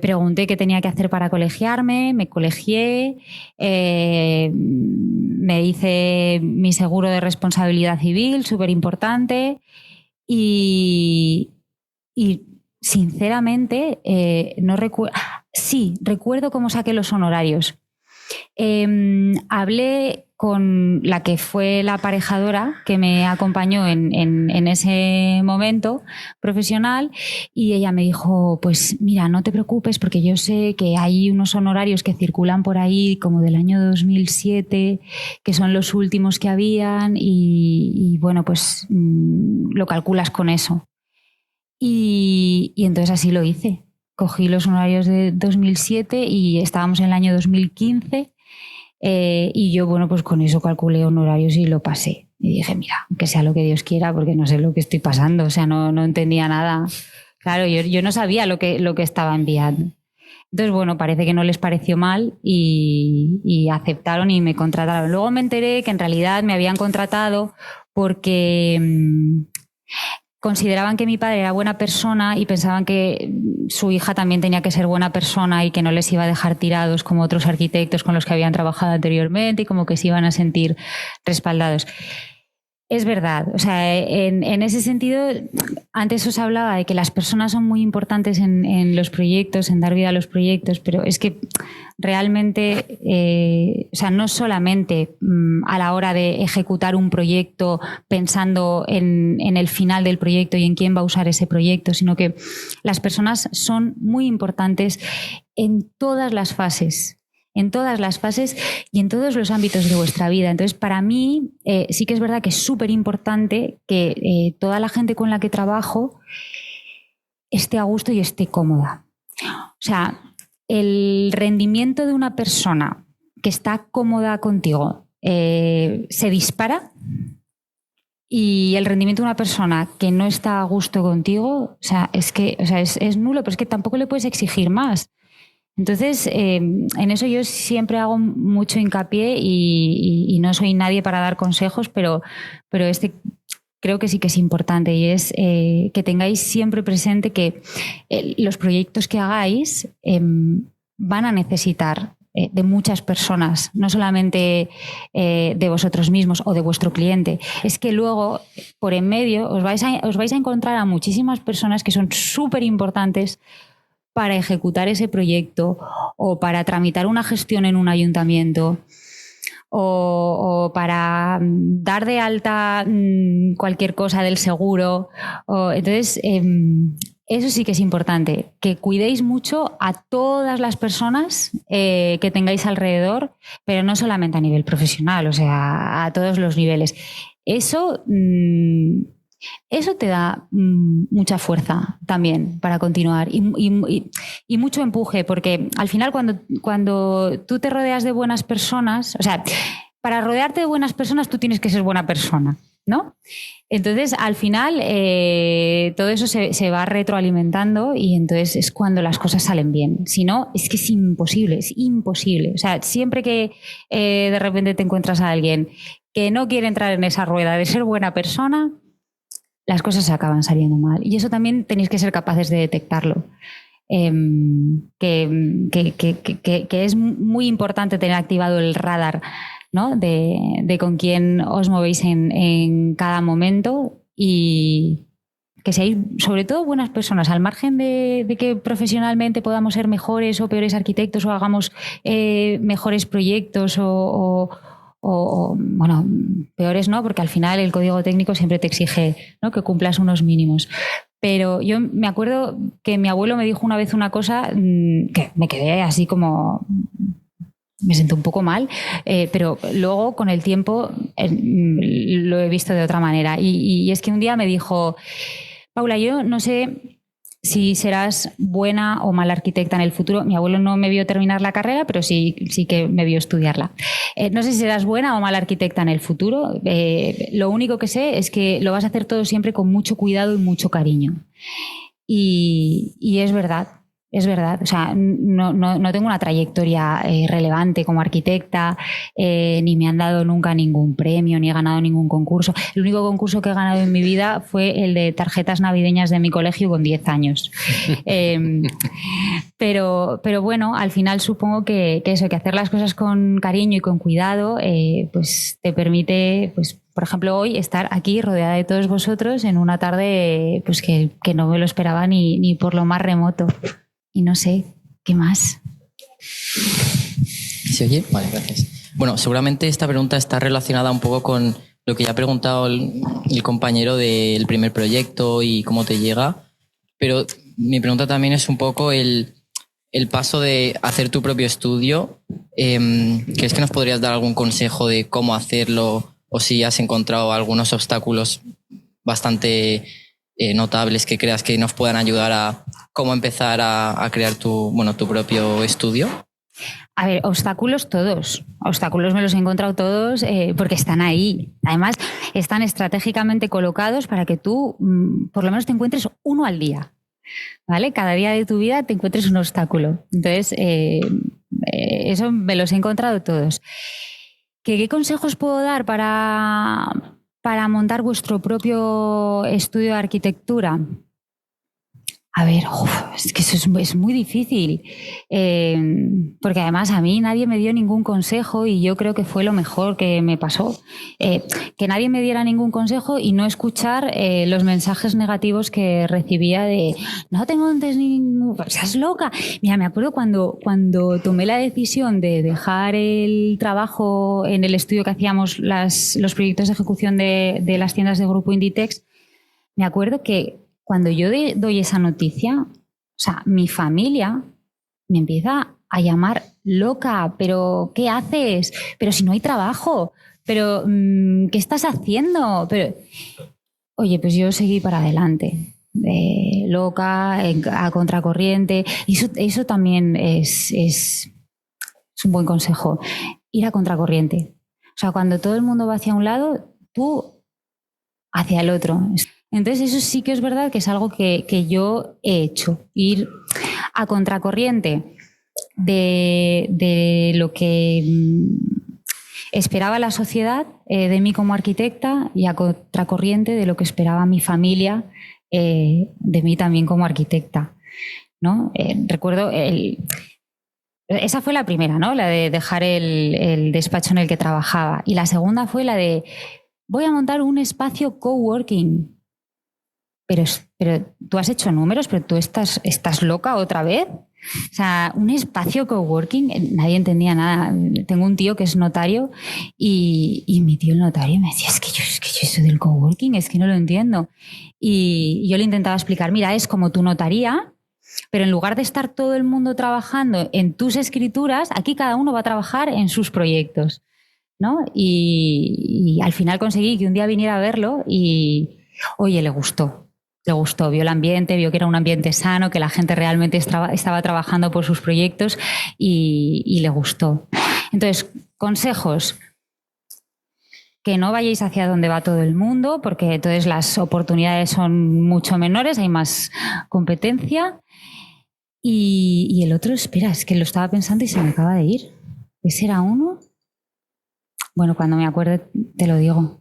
pregunté qué tenía que hacer para colegiarme, me colegié, me hice mi seguro de responsabilidad civil, súper importante y sinceramente, no recuerdo. Sí, recuerdo cómo saqué los honorarios. Hablé con la que fue la aparejadora que me acompañó en ese momento profesional, y ella me dijo, pues mira, no te preocupes porque yo sé que hay unos honorarios que circulan por ahí como del año 2007, que son los últimos que habían, y bueno, pues lo calculas con eso. Y entonces así lo hice. Cogí los honorarios de 2007 y estábamos en el año 2015. Y yo, bueno, pues con eso calculé honorarios y lo pasé. Y dije, mira, que sea lo que Dios quiera, porque no sé lo que estoy pasando. O sea, no entendía nada. Claro, yo no sabía lo que estaba enviando. Entonces, bueno, parece que no les pareció mal y aceptaron y me contrataron. Luego me enteré que en realidad me habían contratado porque consideraban que mi padre era buena persona y pensaban que su hija también tenía que ser buena persona y que no les iba a dejar tirados como otros arquitectos con los que habían trabajado anteriormente y como que se iban a sentir respaldados. Es verdad, o sea, en ese sentido, antes os hablaba de que las personas son muy importantes en los proyectos, en dar vida a los proyectos, pero es que realmente, o sea, no solamente a la hora de ejecutar un proyecto pensando en el final del proyecto y en quién va a usar ese proyecto, sino que las personas son muy importantes en todas las fases. En todas las fases y en todos los ámbitos de vuestra vida. Entonces, para mí sí que es verdad que es súper importante que toda la gente con la que trabajo esté a gusto y esté cómoda. O sea, el rendimiento de una persona que está cómoda contigo se dispara, y el rendimiento de una persona que no está a gusto contigo, o sea, es nulo, pero es que tampoco le puedes exigir más. Entonces, en eso yo siempre hago mucho hincapié y no soy nadie para dar consejos, pero creo que sí que es importante, y es que tengáis siempre presente que los proyectos que hagáis van a necesitar de muchas personas, no solamente de vosotros mismos o de vuestro cliente. Es que luego, por en medio, os vais a encontrar a muchísimas personas que son súper importantes para ejecutar ese proyecto o para tramitar una gestión en un ayuntamiento o para dar de alta cualquier cosa del seguro. Entonces, eso sí que es importante, que cuidéis mucho a todas las personas que tengáis alrededor, pero no solamente a nivel profesional, o sea, a todos los niveles. Eso te da mucha fuerza también para continuar y mucho empuje, porque al final cuando tú te rodeas de buenas personas, o sea, para rodearte de buenas personas tú tienes que ser buena persona, ¿no? Entonces, al final, todo eso se va retroalimentando y entonces es cuando las cosas salen bien. Si no, es que es imposible. O sea, siempre que de repente te encuentras a alguien que no quiere entrar en esa rueda de ser buena persona, las cosas se acaban saliendo mal. Y eso también tenéis que ser capaces de detectarlo. Que es muy importante tener activado el radar, ¿no? de con quién os movéis en cada momento, y que seáis sobre todo buenas personas, al margen de que profesionalmente podamos ser mejores o peores arquitectos o hagamos mejores proyectos o bueno, peores no, porque al final el código técnico siempre te exige, ¿no?, que cumplas unos mínimos. Pero yo me acuerdo que mi abuelo me dijo una vez una cosa que me quedé así como... Me sentí un poco mal, pero luego con el tiempo lo he visto de otra manera. Y es que un día me dijo, Paula, yo no sé si serás buena o mala arquitecta en el futuro. Mi abuelo no me vio terminar la carrera, pero sí que me vio estudiarla. No sé si serás buena o mala arquitecta en el futuro. Lo único que sé es que lo vas a hacer todo siempre con mucho cuidado y mucho cariño. Y es verdad. Es verdad, o sea, no tengo una trayectoria relevante como arquitecta, ni me han dado nunca ningún premio, ni he ganado ningún concurso. El único concurso que he ganado en mi vida fue el de tarjetas navideñas de mi colegio con 10 años. Pero bueno, al final supongo que eso, que hacer las cosas con cariño y con cuidado, pues te permite, pues, por ejemplo, hoy estar aquí rodeada de todos vosotros en una tarde pues que no me lo esperaba ni por lo más remoto. Y no sé, ¿qué más? ¿Se oye? Vale, gracias. Bueno, seguramente esta pregunta está relacionada un poco con lo que ya ha preguntado el compañero del primer proyecto y cómo te llega, pero mi pregunta también es un poco el paso de hacer tu propio estudio. ¿Crees que nos podrías dar algún consejo de cómo hacerlo o si has encontrado algunos obstáculos bastante notables que creas que nos puedan ayudar a cómo empezar a crear tu propio estudio? A ver, obstáculos todos. Obstáculos me los he encontrado todos porque están ahí. Además, están estratégicamente colocados para que tú por lo menos te encuentres uno al día. ¿Vale? Cada día de tu vida te encuentres un obstáculo. Entonces, eso me los he encontrado todos. ¿Qué consejos puedo dar para montar vuestro propio estudio de arquitectura? A ver, es que eso es muy difícil, porque además a mí nadie me dio ningún consejo y yo creo que fue lo mejor que me pasó, que nadie me diera ningún consejo y no escuchar los mensajes negativos que recibía de no te montes seas loca. Mira, me acuerdo cuando tomé la decisión de dejar el trabajo en el estudio que hacíamos los proyectos de ejecución de las tiendas de Grupo Inditex, me acuerdo que cuando yo doy esa noticia, o sea, mi familia me empieza a llamar loca, pero ¿qué haces? Pero si no hay trabajo, pero ¿qué estás haciendo? Pero, oye, pues yo seguí para adelante, loca, a contracorriente. Eso también es un buen consejo, ir a contracorriente. O sea, cuando todo el mundo va hacia un lado, tú hacia el otro. Entonces eso sí que es verdad que es algo que yo he hecho, ir a contracorriente de lo que esperaba la sociedad de mí como arquitecta y a contracorriente de lo que esperaba mi familia de mí también como arquitecta, ¿no? Recuerdo esa fue la primera, ¿no? La de dejar el despacho en el que trabajaba, y la segunda fue la de voy a montar un espacio coworking. Pero tú has hecho números, pero tú estás loca otra vez. O sea, un espacio coworking, nadie entendía nada. Tengo un tío que es notario y mi tío el notario me decía, es que yo eso del coworking, es que no lo entiendo. Y yo le intentaba explicar, mira, es como tu notaría, pero en lugar de estar todo el mundo trabajando en tus escrituras, aquí cada uno va a trabajar en sus proyectos, ¿no? Y al final conseguí que un día viniera a verlo y, oye, le gustó, vio el ambiente, vio que era un ambiente sano, que la gente realmente estaba trabajando por sus proyectos y le gustó. Entonces, consejos: que no vayáis hacia donde va todo el mundo, porque entonces las oportunidades son mucho menores, hay más competencia. Y el otro, espera, es que lo estaba pensando y se me acaba de ir. ¿Ese era uno? Bueno, cuando me acuerde te lo digo.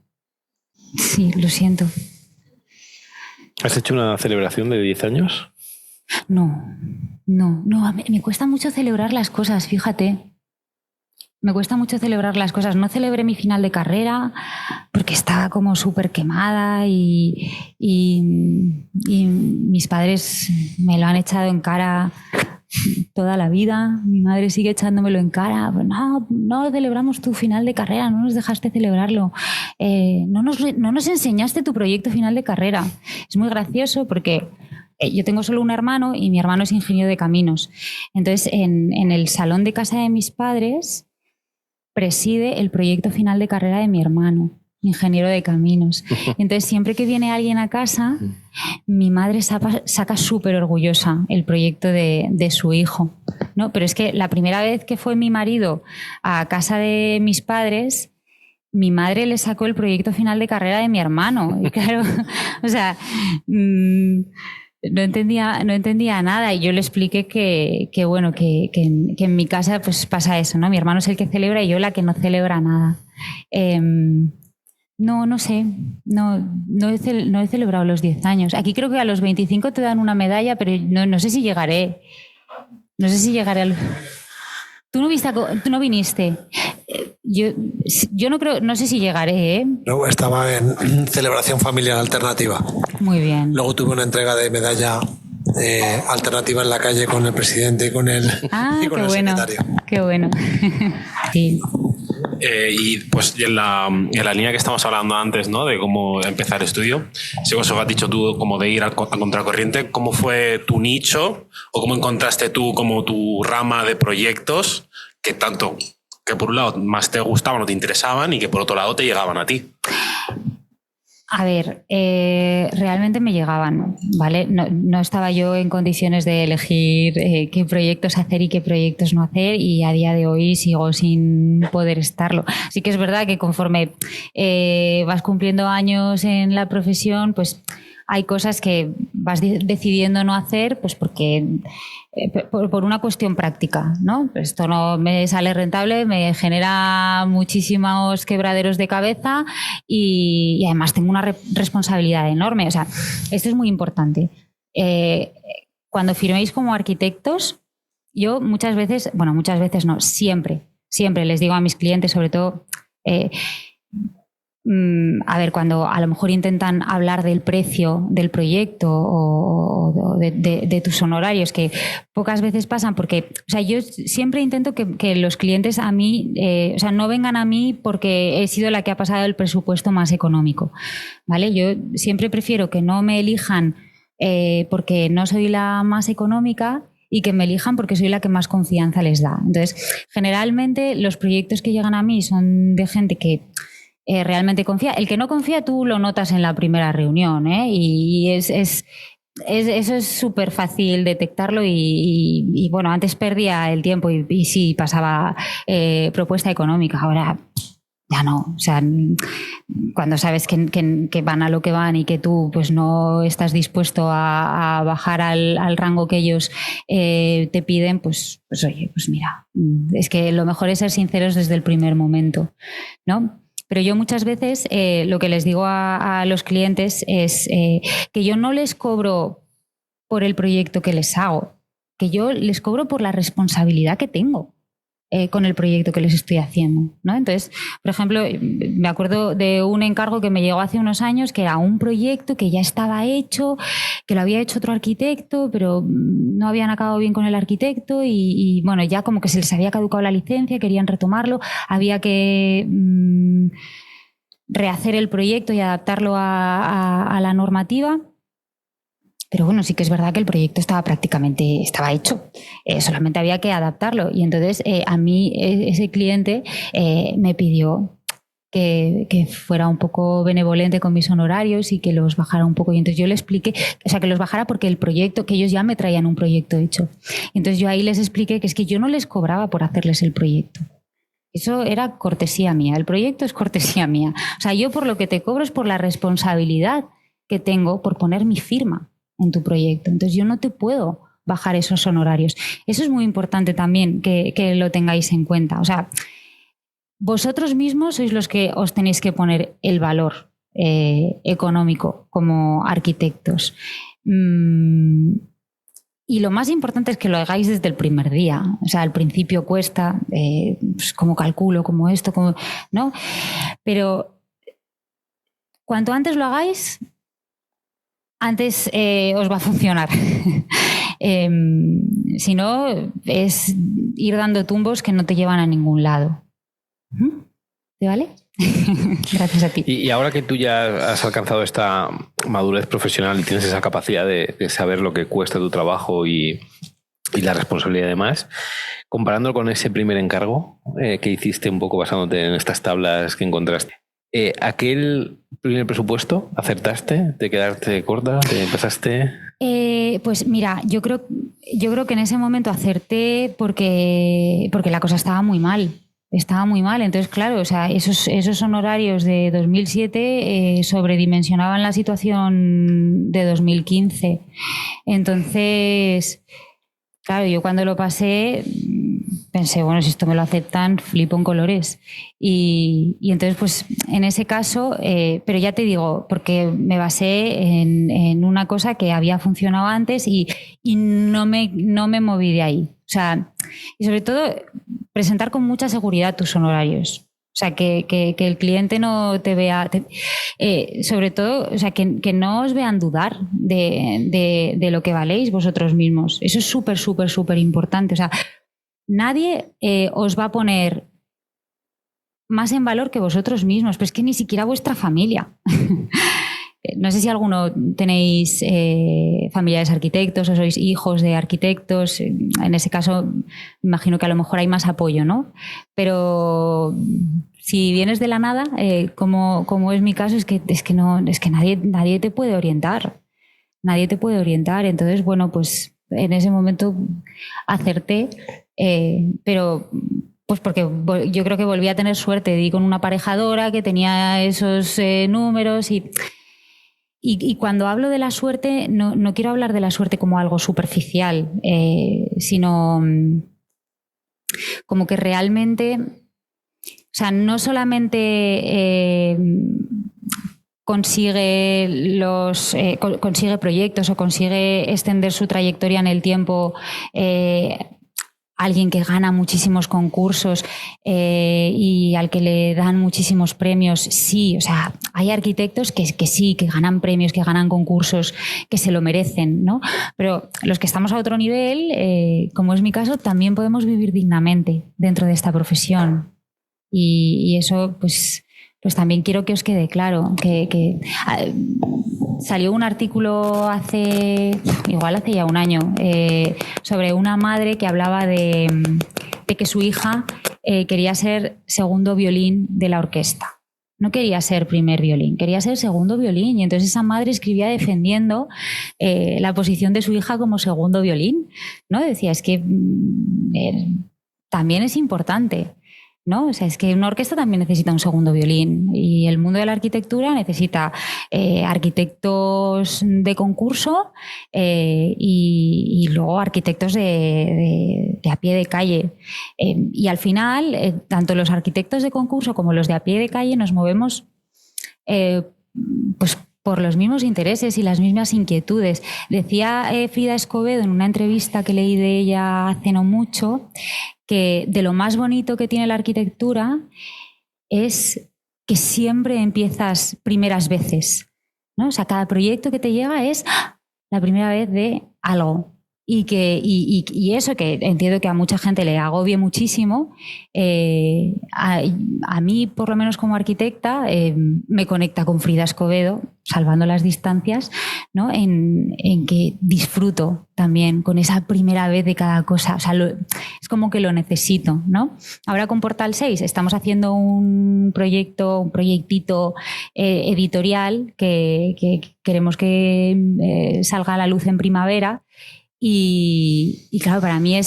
Sí, lo siento. ¿Has hecho una celebración de 10 años? No, me cuesta mucho celebrar las cosas, fíjate. Me cuesta mucho celebrar las cosas. No celebré mi final de carrera porque estaba como súper quemada y mis padres me lo han echado en cara toda la vida. Mi madre sigue echándomelo en cara. No celebramos tu final de carrera, no nos dejaste celebrarlo. No nos enseñaste tu proyecto final de carrera. Es muy gracioso porque yo tengo solo un hermano y mi hermano es ingeniero de caminos. Entonces, en el salón de casa de mis padres preside el proyecto final de carrera de mi hermano, ingeniero de caminos. Entonces, siempre que viene alguien a casa, mi madre saca súper orgullosa el proyecto de su hijo, ¿no? Pero es que la primera vez que fue mi marido a casa de mis padres, mi madre le sacó el proyecto final de carrera de mi hermano. Y claro, o sea, no entendía nada, y yo le expliqué que en mi casa pues pasa eso, ¿no? Mi hermano es el que celebra y yo la que no celebra nada. No sé, no he celebrado los 10 años. Aquí creo que a los 25 te dan una medalla, pero no sé si llegaré. No sé si llegaré a... Tú no viniste. Yo no creo, no sé si llegaré, ¿eh? No, estaba en celebración familiar alternativa. Muy bien. Luego tuve una entrega de medalla alternativa en la calle con el presidente y con el, y con el secretario. Qué bueno. Sí. Y pues en la línea que estamos hablando antes, ¿no? De cómo empezar estudio, si vos has dicho tú como de ir a contracorriente, ¿cómo fue tu nicho o cómo encontraste tú como tu rama de proyectos que tanto, que por un lado más te gustaban o te interesaban y que por otro lado te llegaban a ti? A ver, realmente me llegaban, ¿vale? No estaba yo en condiciones de elegir qué proyectos hacer y qué proyectos no hacer, y a día de hoy sigo sin poder estarlo. Sí que es verdad que conforme vas cumpliendo años en la profesión, pues hay cosas que vas decidiendo no hacer, pues porque por una cuestión práctica, ¿no? Esto no me sale rentable, me genera muchísimos quebraderos de cabeza y además tengo una responsabilidad enorme. O sea, esto es muy importante. Cuando firméis como arquitectos, yo muchas veces no, siempre les digo a mis clientes, sobre todo, a ver, cuando a lo mejor intentan hablar del precio del proyecto o de tus honorarios, que pocas veces pasan, porque, o sea, yo siempre intento que los clientes a mí, o sea, no vengan a mí porque he sido la que ha pasado el presupuesto más económico, ¿vale? Yo siempre prefiero que no me elijan porque no soy la más económica y que me elijan porque soy la que más confianza les da. Entonces, generalmente los proyectos que llegan a mí son de gente que realmente confía. El que no confía tú lo notas en la primera reunión, ¿eh? Y eso es súper fácil detectarlo y bueno, antes perdía el tiempo y sí pasaba propuesta económica, ahora ya no. O sea, cuando sabes que van a lo que van y que tú pues no estás dispuesto a bajar al rango que ellos te piden, pues oye, pues mira, es que lo mejor es ser sinceros desde el primer momento, ¿no? Pero yo muchas veces lo que les digo a los clientes es que yo no les cobro por el proyecto que les hago, que yo les cobro por la responsabilidad que tengo con el proyecto que les estoy haciendo, ¿no? Entonces, por ejemplo, me acuerdo de un encargo que me llegó hace unos años, que era un proyecto que ya estaba hecho, que lo había hecho otro arquitecto, pero no habían acabado bien con el arquitecto y bueno, ya como que se les había caducado la licencia, querían retomarlo, había que rehacer el proyecto y adaptarlo a la normativa. Pero bueno, sí que es verdad que el proyecto estaba hecho, solamente había que adaptarlo. Y entonces a mí ese cliente me pidió que fuera un poco benevolente con mis honorarios y que los bajara un poco. Y entonces yo le expliqué, o sea, que los bajara porque el proyecto, que ellos ya me traían un proyecto hecho. Entonces yo ahí les expliqué que es que yo no les cobraba por hacerles el proyecto. Eso era cortesía mía, el proyecto es cortesía mía. O sea, yo por lo que te cobro es por la responsabilidad que tengo por poner mi firma en tu proyecto. Entonces yo no te puedo bajar esos honorarios. Eso es muy importante también que lo tengáis en cuenta. O sea, vosotros mismos sois los que os tenéis que poner el valor económico como arquitectos. Y lo más importante es que lo hagáis desde el primer día. O sea, al principio cuesta, pues cómo calculo, cómo esto, cómo, ¿no? Pero cuanto antes lo hagáis, antes os va a funcionar. Si no, es ir dando tumbos que no te llevan a ningún lado. ¿Te vale? Gracias a ti. Y ahora que tú ya has alcanzado esta madurez profesional y tienes esa capacidad de saber lo que cuesta tu trabajo y la responsabilidad de más, comparándolo con ese primer encargo que hiciste un poco basándote en estas tablas que encontraste, ¿aquel primer presupuesto acertaste? ¿Te quedaste corta? ¿Te empezaste? Pues mira, yo creo que en ese momento acerté porque la cosa estaba muy mal. Estaba muy mal, entonces claro, o sea, esos honorarios de 2007 sobredimensionaban la situación de 2015. Entonces, claro, yo cuando lo pasé pensé, bueno, si esto me lo aceptan, flipo en colores. Y entonces, pues en ese caso, pero ya te digo, porque me basé en una cosa que había funcionado antes y no me moví de ahí. O sea, y sobre todo presentar con mucha seguridad tus honorarios. O sea, que el cliente no te vea... sobre todo, o sea, que no os vean dudar de lo que valéis vosotros mismos. Eso es súper, súper, súper importante. O sea, nadie os va a poner más en valor que vosotros mismos, pero es que ni siquiera vuestra familia. No sé si alguno tenéis familiares arquitectos o sois hijos de arquitectos. En ese caso, imagino que a lo mejor hay más apoyo, ¿no? Pero si vienes de la nada, como es mi caso, es que nadie te puede orientar. Nadie te puede orientar. Entonces, bueno, pues en ese momento acerté, pero... Pues porque yo creo que volví a tener suerte. Di con una aparejadora que tenía esos números y cuando hablo de la suerte, no quiero hablar de la suerte como algo superficial, sino como que realmente, o sea, no solamente consigue proyectos o consigue extender su trayectoria en el tiempo, alguien que gana muchísimos concursos y al que le dan muchísimos premios, sí, o sea, hay arquitectos que sí, que ganan premios, que ganan concursos, que se lo merecen, ¿no? Pero los que estamos a otro nivel, como es mi caso, también podemos vivir dignamente dentro de esta profesión. Y eso, pues también quiero que os quede claro, que salió un artículo hace ya un año, sobre una madre que hablaba de que su hija quería ser segundo violín de la orquesta. No quería ser primer violín, quería ser segundo violín. Y entonces esa madre escribía defendiendo la posición de su hija como segundo violín, ¿no? Decía, es que también es importante, ¿no? O sea, es que una orquesta también necesita un segundo violín y el mundo de la arquitectura necesita arquitectos de concurso y luego arquitectos de a pie de calle. Y al final, tanto los arquitectos de concurso como los de a pie de calle nos movemos pues por los mismos intereses y las mismas inquietudes. Decía Frida Escobedo en una entrevista que leí de ella hace no mucho que de lo más bonito que tiene la arquitectura es que siempre empiezas primeras veces, ¿no? O sea, cada proyecto que te llega es la primera vez de algo. Y eso que entiendo que a mucha gente le agobie muchísimo, a mí, por lo menos como arquitecta, me conecta con Frida Escobedo, salvando las distancias, ¿no? En que disfruto también con esa primera vez de cada cosa. O sea, es como que lo necesito, ¿no? Ahora con Portal 6 estamos haciendo un proyectito editorial que queremos que salga a la luz en primavera. Y claro, para mí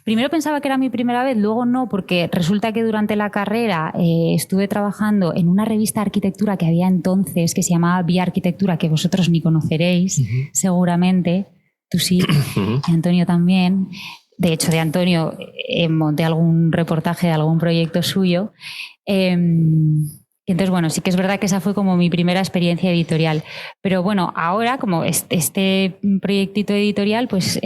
primero pensaba que era mi primera vez, luego no, porque resulta que durante la carrera estuve trabajando en una revista de arquitectura que había entonces, que se llamaba Vía Arquitectura, que vosotros ni conoceréis, seguramente, tú sí, y Antonio también. De hecho, de Antonio monté algún reportaje de algún proyecto suyo. Entonces, bueno, sí que es verdad que esa fue como mi primera experiencia editorial. Pero bueno, ahora como este proyectito editorial, pues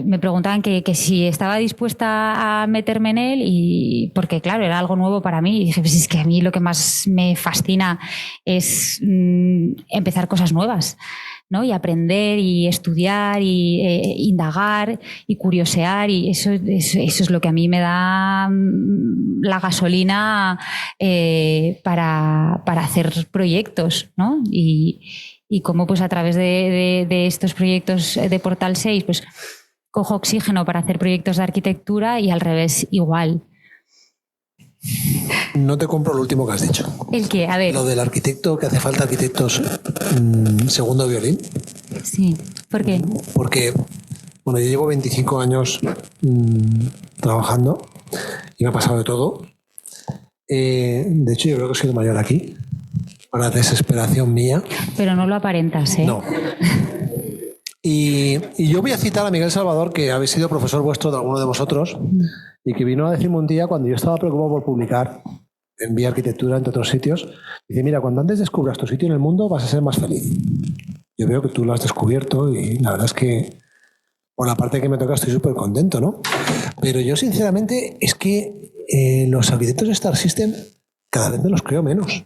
me preguntaban que si estaba dispuesta a meterme en él, y porque claro, era algo nuevo para mí. Y dije, pues es que a mí lo que más me fascina es empezar cosas nuevas, ¿no? Y aprender y estudiar y indagar y curiosear, y eso es lo que a mí me da la gasolina para hacer proyectos, ¿no? Y cómo pues a través de estos proyectos de Portal 6 pues cojo oxígeno para hacer proyectos de arquitectura y al revés igual. No te compro lo último que has dicho. ¿El qué? A ver. Lo del arquitecto, que hace falta arquitectos segundo violín. Sí. ¿Por qué? Porque, bueno, yo llevo 25 años trabajando y me ha pasado de todo. De hecho, yo creo que soy el mayor aquí, para desesperación mía. Pero no lo aparentas, ¿eh? No. Y yo voy a citar a Miguel Salvador, que habéis sido profesor vuestro de alguno de vosotros, y que vino a decirme un día, cuando yo estaba preocupado por publicar en Vía Arquitectura, entre otros sitios, dice, mira, cuando antes descubras tu sitio en el mundo vas a ser más feliz. Yo veo que tú lo has descubierto y la verdad es que por la parte que me toca estoy súper contento, ¿no? Pero yo sinceramente es que los arquitectos de Star System cada vez me los creo menos.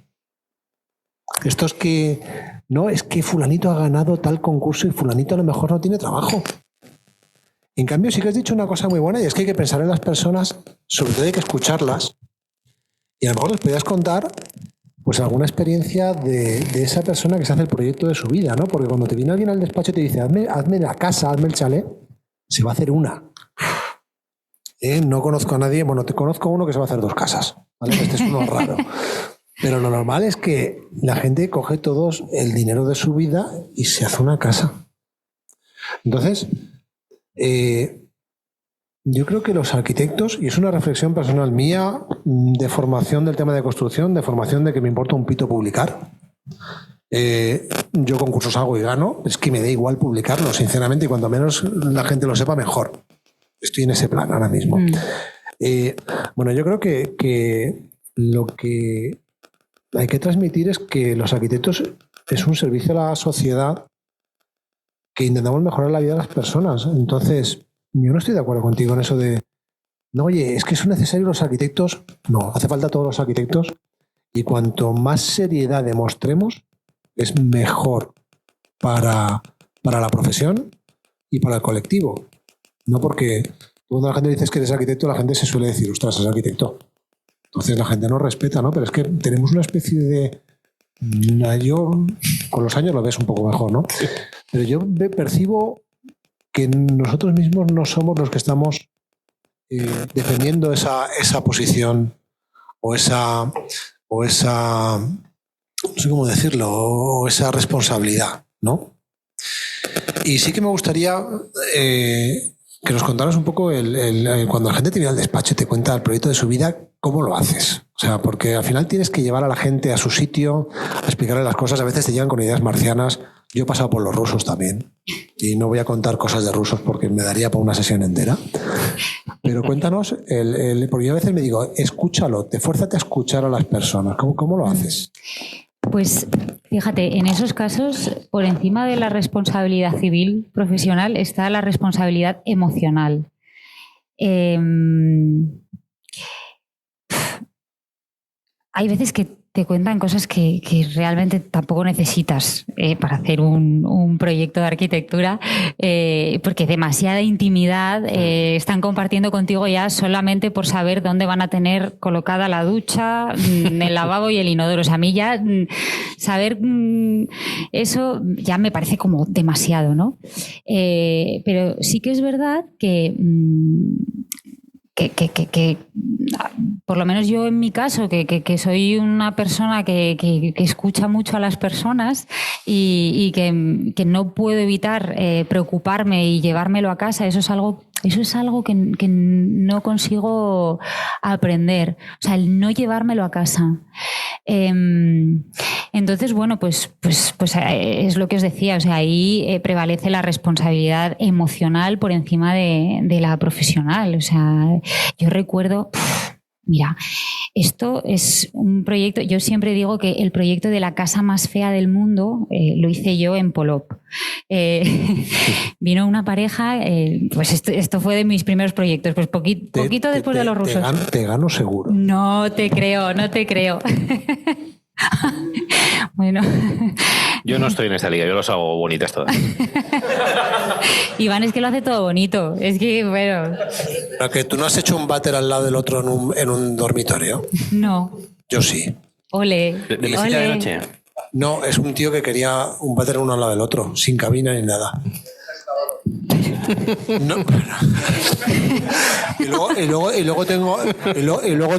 Estos que, no, es que fulanito ha ganado tal concurso y fulanito a lo mejor no tiene trabajo. En cambio, sí que has dicho una cosa muy buena y es que hay que pensar en las personas, sobre todo hay que escucharlas. Y a lo mejor les podías contar pues alguna experiencia de esa persona que se hace el proyecto de su vida, ¿no? Porque cuando te viene alguien al despacho y te dice, hazme la casa, hazme el chalet, se va a hacer una. No conozco a nadie, bueno, te conozco uno que se va a hacer 2 casas, ¿vale? Este es uno raro. Pero lo normal es que la gente coge todos el dinero de su vida y se hace una casa. Entonces, yo creo que los arquitectos, y es una reflexión personal mía, de formación del tema de construcción, de formación de que me importa un pito publicar. Yo concursos hago y gano, es que me da igual publicarlo, sinceramente, y cuanto menos la gente lo sepa, mejor. Estoy en ese plan ahora mismo. Bueno, yo creo que lo que hay que transmitir es que los arquitectos es un servicio a la sociedad que intentamos mejorar la vida de las personas. Entonces, yo no estoy de acuerdo contigo en eso de, no, oye, es que son necesarios los arquitectos. No, hace falta todos los arquitectos y cuanto más seriedad demostremos, es mejor para la profesión y para el colectivo. No porque cuando la gente dice que eres arquitecto, la gente se suele decir, ostras, es arquitecto. Entonces la gente no respeta, ¿no? Pero es que tenemos una especie de... Yo con los años lo ves un poco mejor, ¿no? Pero yo percibo que nosotros mismos no somos los que estamos defendiendo esa posición o esa, no sé cómo decirlo, o esa responsabilidad, ¿no? Y sí que me gustaría que nos contaras un poco cuando la gente te viene al despacho y te cuenta el proyecto de su vida, ¿cómo lo haces? O sea, porque al final tienes que llevar a la gente a su sitio, a explicarle las cosas. A veces te llegan con ideas marcianas. Yo he pasado por los rusos también. Y no voy a contar cosas de rusos porque me daría para una sesión entera. Pero cuéntanos, porque yo a veces me digo, escúchalo, fuérzate a escuchar a las personas. ¿Cómo lo haces? Pues fíjate, en esos casos, por encima de la responsabilidad civil profesional está la responsabilidad emocional. Hay veces que te cuentan cosas que realmente tampoco necesitas para hacer un proyecto de arquitectura, porque demasiada intimidad están compartiendo contigo ya solamente por saber dónde van a tener colocada la ducha, el lavabo y el inodoro. O sea, a mí ya saber eso ya me parece como demasiado, ¿no? Pero sí que es verdad que por lo menos yo en mi caso, que soy una persona que escucha mucho a las personas y que no puedo evitar preocuparme y llevármelo a casa, eso es algo que no consigo aprender. O sea, el no llevármelo a casa. Entonces, bueno, pues es lo que os decía. O sea, ahí prevalece la responsabilidad emocional por encima de la profesional. O sea, yo recuerdo... Mira, esto es un proyecto, yo siempre digo que el proyecto de la casa más fea del mundo lo hice yo en Polop. Vino una pareja, pues esto fue de mis primeros proyectos, pues poquito después de los rusos. Te gano seguro. No te creo. Bueno. Yo no estoy en esta liga, yo los hago bonitas todas. Iván es que lo hace todo bonito. Es que, bueno. ¿Pero que tú no has hecho un váter al lado del otro en un dormitorio? No. Yo sí. Ole. ¿De mesita de noche? No, es un tío que quería un váter uno al lado del otro, sin cabina ni nada. No. Y luego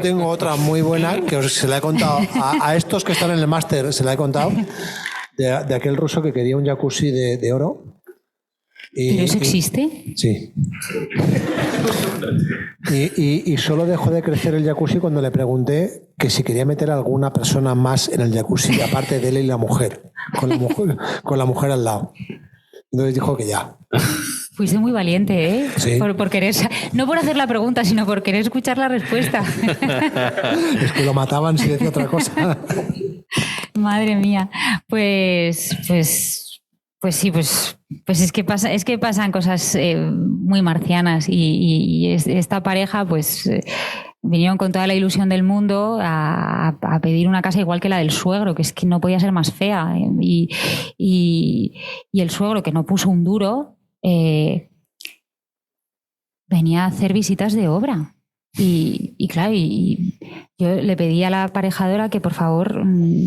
tengo otra muy buena que se la he contado a estos que están en el máster, se la he contado de aquel ruso que quería un jacuzzi de oro. ¿Pero eso existe? Sí. Y solo dejó de crecer el jacuzzi cuando le pregunté que si quería meter a alguna persona más en el jacuzzi aparte de él y la mujer, con la mujer al lado. Entonces dijo que ya. Fuiste muy valiente, ¿eh? Sí. Por querer, no por hacer la pregunta, sino por querer escuchar la respuesta. Es que lo mataban si decía otra cosa. Madre mía. Pues sí, pues es que pasan cosas muy marcianas y esta pareja, pues vinieron con toda la ilusión del mundo a pedir una casa igual que la del suegro, que es que no podía ser más fea. Y el suegro, que no puso un duro, venía a hacer visitas de obra. Y claro, y yo le pedí a la aparejadora que por favor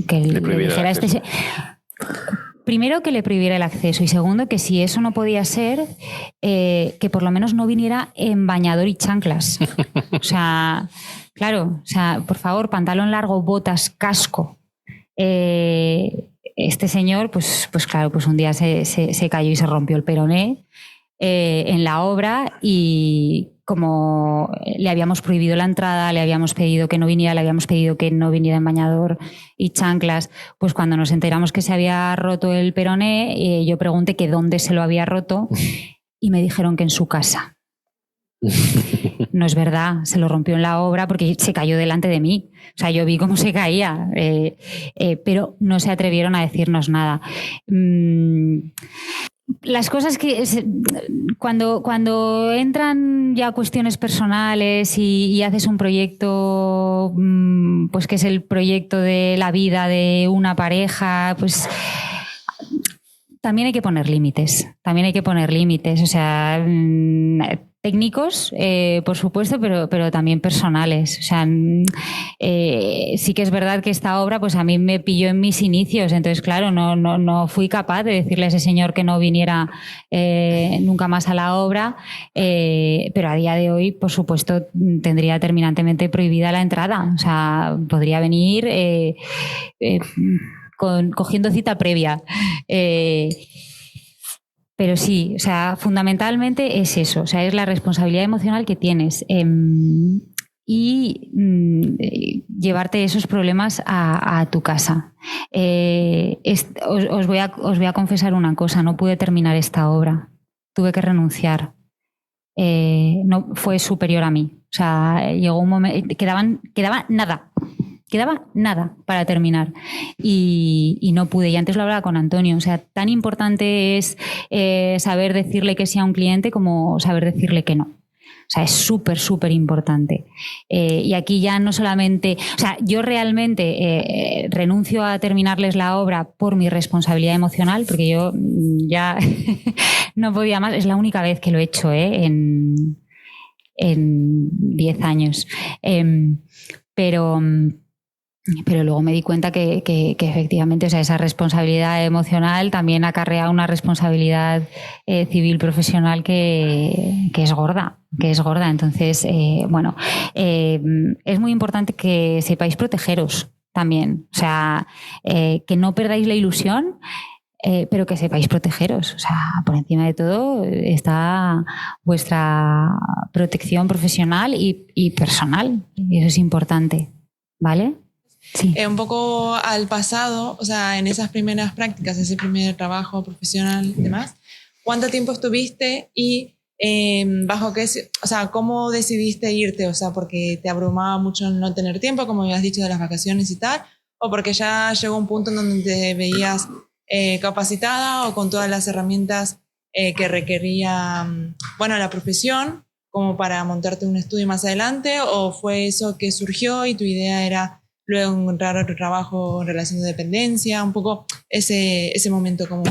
que le dijera primero que le prohibiera el acceso y segundo que si eso no podía ser, que por lo menos no viniera en bañador y chanclas. O sea, claro, o sea, por favor, pantalón largo, botas, casco. Este señor, pues claro, pues un día se cayó y se rompió el peroné en la obra y como le habíamos prohibido la entrada, le habíamos pedido que no viniera, le habíamos pedido que no viniera en bañador y chanclas, pues cuando nos enteramos que se había roto el peroné, yo pregunté que dónde se lo había roto y me dijeron que en su casa. No es verdad, se lo rompió en la obra porque se cayó delante de mí. O sea, yo vi cómo se caía, pero no se atrevieron a decirnos nada. Las cosas que cuando entran ya cuestiones personales y haces un proyecto, pues que es el proyecto de la vida de una pareja, pues también hay que poner límites. O sea, técnicos, por supuesto, pero también personales. O sea, sí que es verdad que esta obra pues a mí me pilló en mis inicios, entonces claro, no fui capaz de decirle a ese señor que no viniera nunca más a la obra, pero a día de hoy, por supuesto, tendría terminantemente prohibida la entrada. O sea, podría venir cogiendo cita previa. Pero sí, o sea, fundamentalmente es eso, o sea, es la responsabilidad emocional que tienes y llevarte esos problemas a tu casa. Os voy a confesar una cosa, no pude terminar esta obra, tuve que renunciar. No fue superior a mí, o sea, llegó un momento, quedaba nada para terminar y no pude. Y antes lo hablaba con Antonio, o sea, tan importante es saber decirle que sí a un cliente como saber decirle que no. O sea, es súper importante. Y aquí ya no solamente... O sea, yo realmente renuncio a terminarles la obra por mi responsabilidad emocional, porque yo ya no podía más. Es la única vez que lo he hecho en 10 años. Pero luego me di cuenta que efectivamente, o sea, esa responsabilidad emocional también acarrea una responsabilidad civil profesional que es gorda. Entonces, es muy importante que sepáis protegeros también. O sea, que no perdáis la ilusión, pero que sepáis protegeros. O sea, por encima de todo está vuestra protección profesional y personal. Y eso es importante, ¿vale? Sí. Un poco al pasado, o sea, en esas primeras prácticas, ese primer trabajo profesional y demás, ¿cuánto tiempo estuviste y bajo qué, o sea, cómo decidiste irte? O sea, porque te abrumaba mucho no tener tiempo, como habías dicho, de las vacaciones y tal, o porque ya llegó un punto en donde te veías capacitada o con todas las herramientas que requería, la profesión, como para montarte un estudio más adelante, o fue eso que surgió y tu idea era luego encontrar otro trabajo en relación de dependencia, un poco ese momento como...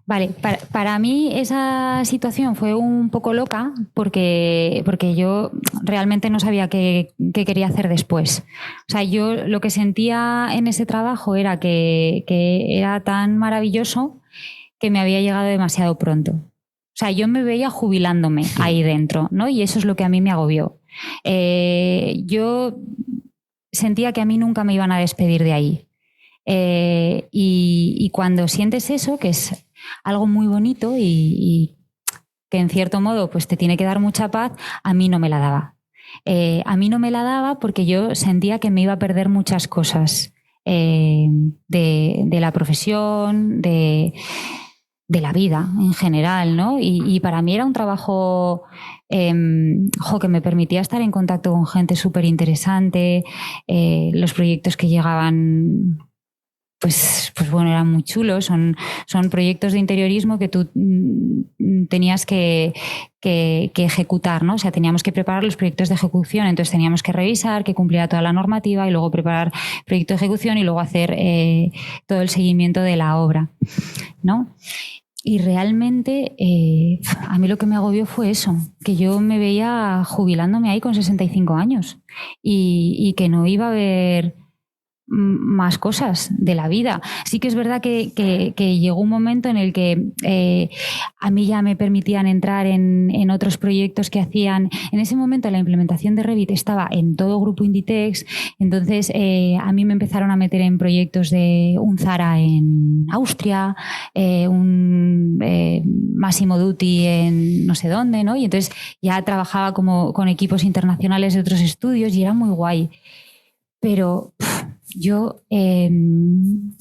Vale, para mí esa situación fue un poco loca porque yo realmente no sabía qué quería hacer después. O sea, yo lo que sentía en ese trabajo era que era tan maravilloso que me había llegado demasiado pronto. O sea, yo me veía jubilándome ahí dentro, ¿no? Y eso es lo que a mí me agobió. Yo sentía que a mí nunca me iban a despedir de ahí. Y cuando sientes eso, que es algo muy bonito y que en cierto modo pues te tiene que dar mucha paz, a mí no me la daba. A mí no me la daba porque yo sentía que me iba a perder muchas cosas de la profesión, de la vida en general, ¿no? Y para mí era un trabajo que me permitía estar en contacto con gente súper interesante, los proyectos que llegaban pues bueno, eran muy chulos. Son proyectos de interiorismo que tú tenías que ejecutar, ¿no? O sea, teníamos que preparar los proyectos de ejecución, entonces teníamos que revisar que cumpliera toda la normativa y luego preparar proyecto de ejecución y luego hacer todo el seguimiento de la obra, ¿no? Y realmente a mí lo que me agobió fue eso, que yo me veía jubilándome ahí con 65 años y que no iba a haber más cosas de la vida. Sí que es verdad que llegó un momento en el que a mí ya me permitían entrar en otros proyectos que hacían. En ese momento la implementación de Revit estaba en todo Grupo Inditex, entonces a mí me empezaron a meter en proyectos de un Zara en Austria, un Massimo Dutti en no sé dónde, ¿no? Y entonces ya trabajaba como con equipos internacionales de otros estudios y era muy guay. Pero yo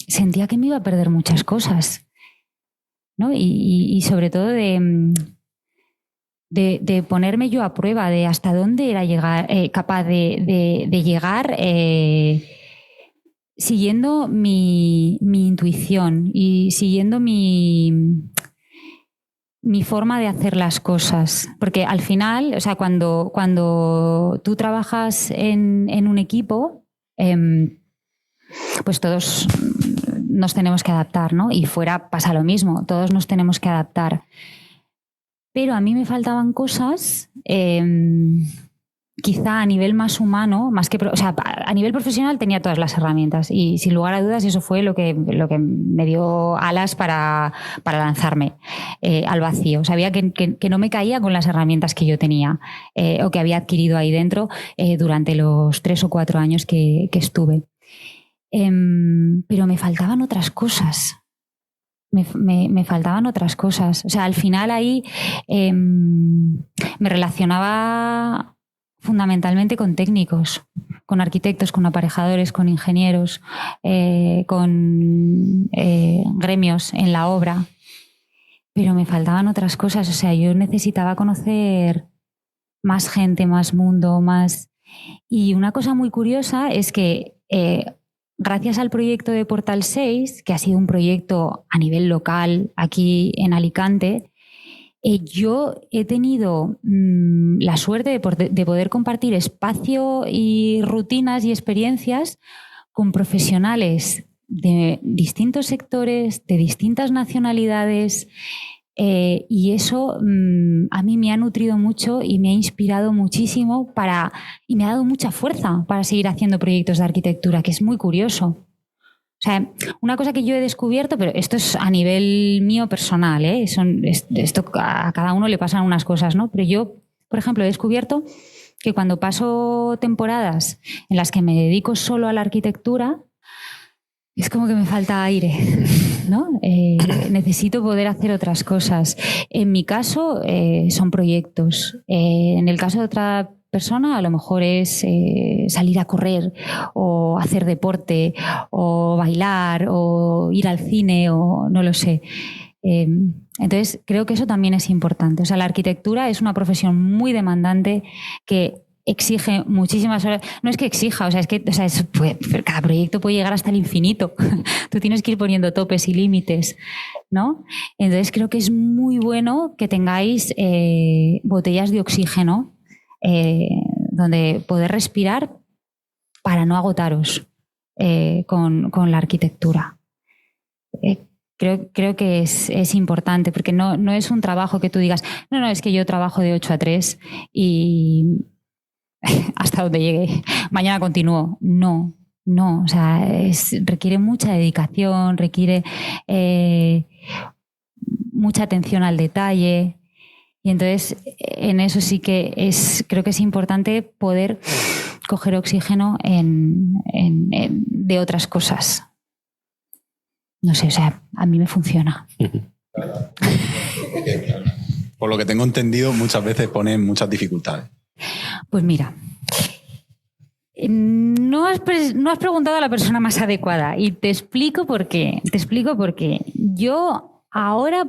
sentía que me iba a perder muchas cosas, ¿no? Y sobre todo de ponerme yo a prueba de hasta dónde era capaz de llegar siguiendo mi intuición y siguiendo mi forma de hacer las cosas. Porque al final, o sea, cuando tú trabajas en un equipo, pues todos nos tenemos que adaptar, ¿no? Y fuera pasa lo mismo, todos nos tenemos que adaptar. Pero a mí me faltaban cosas, quizá a nivel más humano, más que, o sea, a nivel profesional tenía todas las herramientas y sin lugar a dudas eso fue lo que me dio alas para lanzarme al vacío. Sabía que no me caía con las herramientas que yo tenía o que había adquirido ahí dentro durante los 3 o 4 años que estuve. Pero me faltaban otras cosas. Me faltaban otras cosas. O sea, al final ahí me relacionaba fundamentalmente con técnicos, con arquitectos, con aparejadores, con ingenieros, con gremios en la obra. Pero me faltaban otras cosas. O sea, yo necesitaba conocer más gente, más mundo, más... Y una cosa muy curiosa es que gracias al proyecto de Portal 6, que ha sido un proyecto a nivel local aquí en Alicante, yo he tenido la suerte de poder compartir espacio y rutinas y experiencias con profesionales de distintos sectores, de distintas nacionalidades, y eso a mí me ha nutrido mucho y me ha inspirado muchísimo y me ha dado mucha fuerza para seguir haciendo proyectos de arquitectura, que es muy curioso. O sea, una cosa que yo he descubierto, pero esto es a nivel mío personal, esto a cada uno le pasan unas cosas, ¿no? Pero yo, por ejemplo, he descubierto que cuando paso temporadas en las que me dedico solo a la arquitectura, es como que me falta aire, ¿no? Necesito poder hacer otras cosas. En mi caso, son proyectos. En el caso de otra persona, a lo mejor es salir a correr o hacer deporte o bailar o ir al cine o no lo sé. Entonces, creo que eso también es importante. O sea, la arquitectura es una profesión muy demandante que exige muchísimas horas. No es que exija, o sea, cada proyecto puede llegar hasta el infinito. Tú tienes que ir poniendo topes y límites, ¿no? Entonces creo que es muy bueno que tengáis botellas de oxígeno donde poder respirar para no agotaros con la arquitectura. Creo que es importante, porque no es un trabajo que tú digas, no, es que yo trabajo de 8 a 3 y hasta donde llegue, mañana continúo. No, o sea, requiere mucha dedicación, requiere mucha atención al detalle. Y entonces, en eso sí que creo que es importante poder coger oxígeno de otras cosas. No sé, o sea, a mí me funciona. Por lo que tengo entendido, muchas veces ponen muchas dificultades. Pues mira, no has preguntado a la persona más adecuada y te explico por qué. Yo ahora,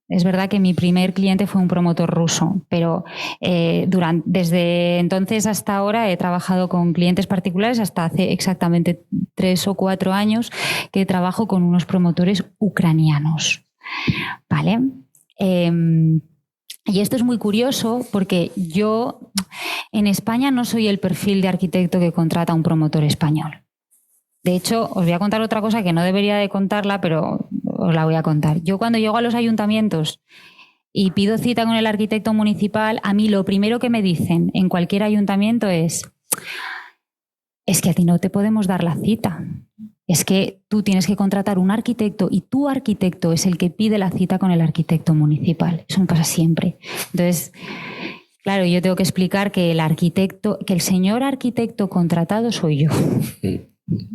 Es verdad que mi primer cliente fue un promotor ruso, pero desde entonces hasta ahora he trabajado con clientes particulares hasta hace exactamente 3 o 4 años que trabajo con unos promotores ucranianos. ¿Vale? Y esto es muy curioso porque yo en España no soy el perfil de arquitecto que contrata a un promotor español. De hecho, os voy a contar otra cosa que no debería de contarla, pero os la voy a contar. Yo cuando llego a los ayuntamientos y pido cita con el arquitecto municipal, a mí lo primero que me dicen en cualquier ayuntamiento es que a ti no te podemos dar la cita. Es que tú tienes que contratar un arquitecto y tu arquitecto es el que pide la cita con el arquitecto municipal. Eso me pasa siempre. Entonces, claro, yo tengo que explicar que el señor arquitecto contratado soy yo.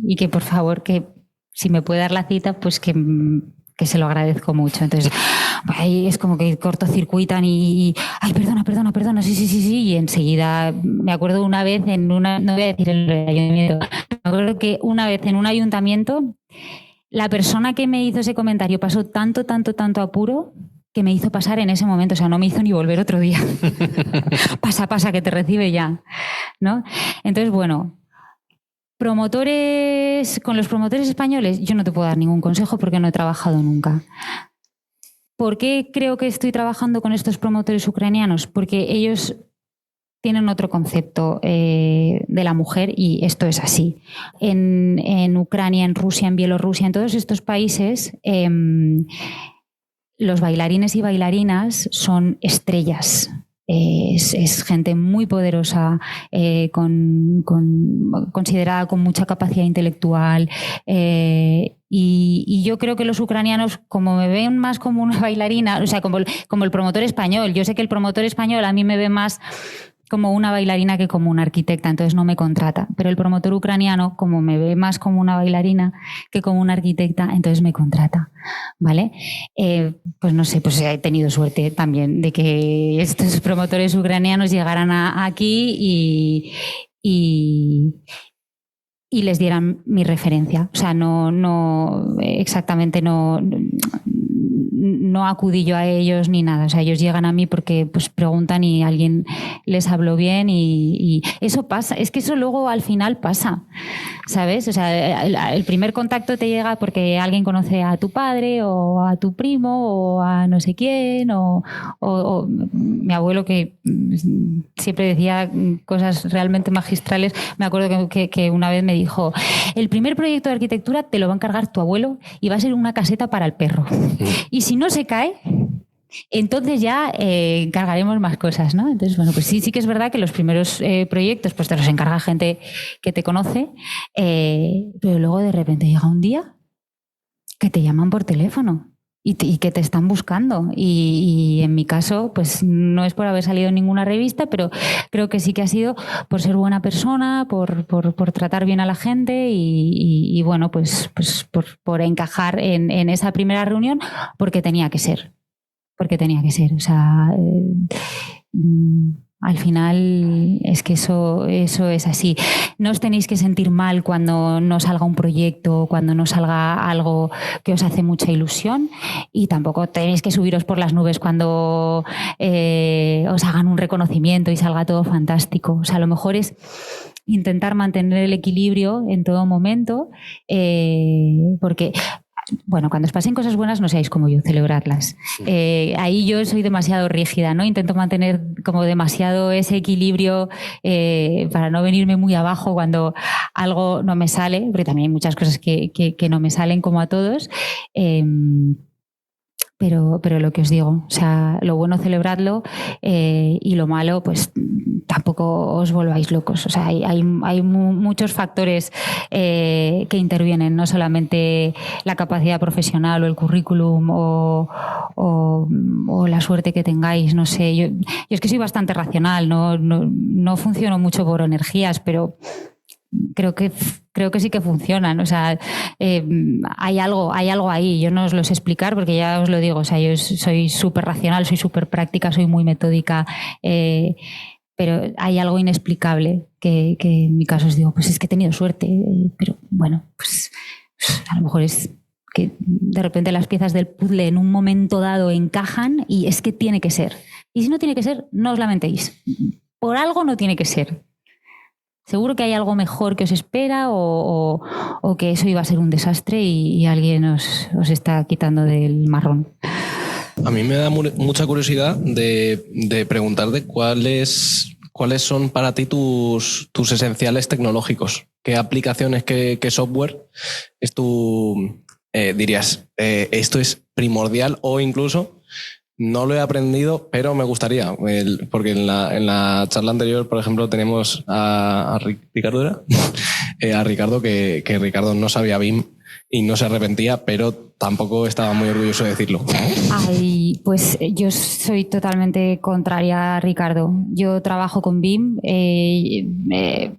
Y que por favor, que si me puede dar la cita, pues que se lo agradezco mucho. Entonces, ahí es como que cortocircuitan y ay, perdona, sí. Y enseguida, me acuerdo una vez no voy a decir el ayuntamiento, me acuerdo que una vez en un ayuntamiento, la persona que me hizo ese comentario pasó tanto apuro que me hizo pasar en ese momento, o sea, no me hizo ni volver otro día. Pasa, que te recibe ya, ¿no? Entonces, bueno, con los promotores españoles yo no te puedo dar ningún consejo porque no he trabajado nunca. ¿Por qué creo que estoy trabajando con estos promotores ucranianos? Porque ellos tienen otro concepto de la mujer y esto es así. En Ucrania, en Rusia, en Bielorrusia, en todos estos países, los bailarines y bailarinas son estrellas. Es gente muy poderosa, considerada con mucha capacidad intelectual. Y yo creo que los ucranianos, como me ven más como una bailarina, o sea, como el promotor español, yo sé que el promotor español a mí me ve más como una bailarina que como una arquitecta, entonces no me contrata. Pero el promotor ucraniano, como me ve más como una bailarina que como una arquitecta, entonces me contrata, ¿vale? Pues no sé, pues he tenido suerte también de que estos promotores ucranianos llegaran aquí y les dieran mi referencia. O sea, no exactamente no acudí yo a ellos ni nada. O sea, ellos llegan a mí porque pues preguntan y alguien les habló bien y eso pasa. Es que eso luego al final pasa, ¿sabes? O sea, el primer contacto te llega porque alguien conoce a tu padre o a tu primo o a no sé quién o mi abuelo, que siempre decía cosas realmente magistrales. Me acuerdo que una vez me dijo: el primer proyecto de arquitectura te lo va a encargar tu abuelo y va a ser una caseta para el perro. Y si no se cae, entonces ya encargaremos más cosas, ¿no? Entonces, bueno, pues sí que es verdad que los primeros proyectos pues te los encarga gente que te conoce, pero luego de repente llega un día que te llaman por teléfono y que te están buscando. Y en mi caso, pues no es por haber salido en ninguna revista, pero creo que sí que ha sido por ser buena persona, por tratar bien a la gente y bueno, pues por encajar en esa primera reunión, porque tenía que ser. O sea, al final es que eso es así. No os tenéis que sentir mal cuando no salga un proyecto, cuando no salga algo que os hace mucha ilusión, y tampoco tenéis que subiros por las nubes cuando os hagan un reconocimiento y salga todo fantástico. O sea, a lo mejor es intentar mantener el equilibrio en todo momento, porque... Bueno, cuando os pasen cosas buenas no seáis como yo, celebrarlas. Ahí yo soy demasiado rígida, ¿no? Intento mantener como demasiado ese equilibrio para no venirme muy abajo cuando algo no me sale, porque también hay muchas cosas que no me salen como a todos. Pero lo que os digo, o sea, lo bueno celebradlo y lo malo, pues tampoco os volváis locos. O sea, hay muchos factores que intervienen, no solamente la capacidad profesional o el currículum o la suerte que tengáis, no sé. Yo es que soy bastante racional, no funciono mucho por energías, pero creo que sí que funcionan. O sea, hay algo ahí. Yo no os lo sé explicar porque ya os lo digo. O sea, yo soy súper racional, soy súper práctica, soy muy metódica, pero hay algo inexplicable que en mi caso os digo, pues es que he tenido suerte, pero bueno, pues a lo mejor es que de repente las piezas del puzzle en un momento dado encajan y es que tiene que ser. Y si no tiene que ser, no os lamentéis. Por algo no tiene que ser. Seguro que hay algo mejor que os espera o que eso iba a ser un desastre y alguien os está quitando del marrón. A mí me da mucha curiosidad de preguntarte cuáles son para ti tus esenciales tecnológicos. ¿Qué aplicaciones, qué software es dirías, esto es primordial o incluso no lo he aprendido, pero me gustaría? Porque en la charla anterior, por ejemplo, tenemos a Ricardo, ¿era? A Ricardo, que Ricardo no sabía BIM y no se arrepentía, pero tampoco estaba muy orgulloso de decirlo. Ay, pues yo soy totalmente contraria a Ricardo. Yo trabajo con BIM.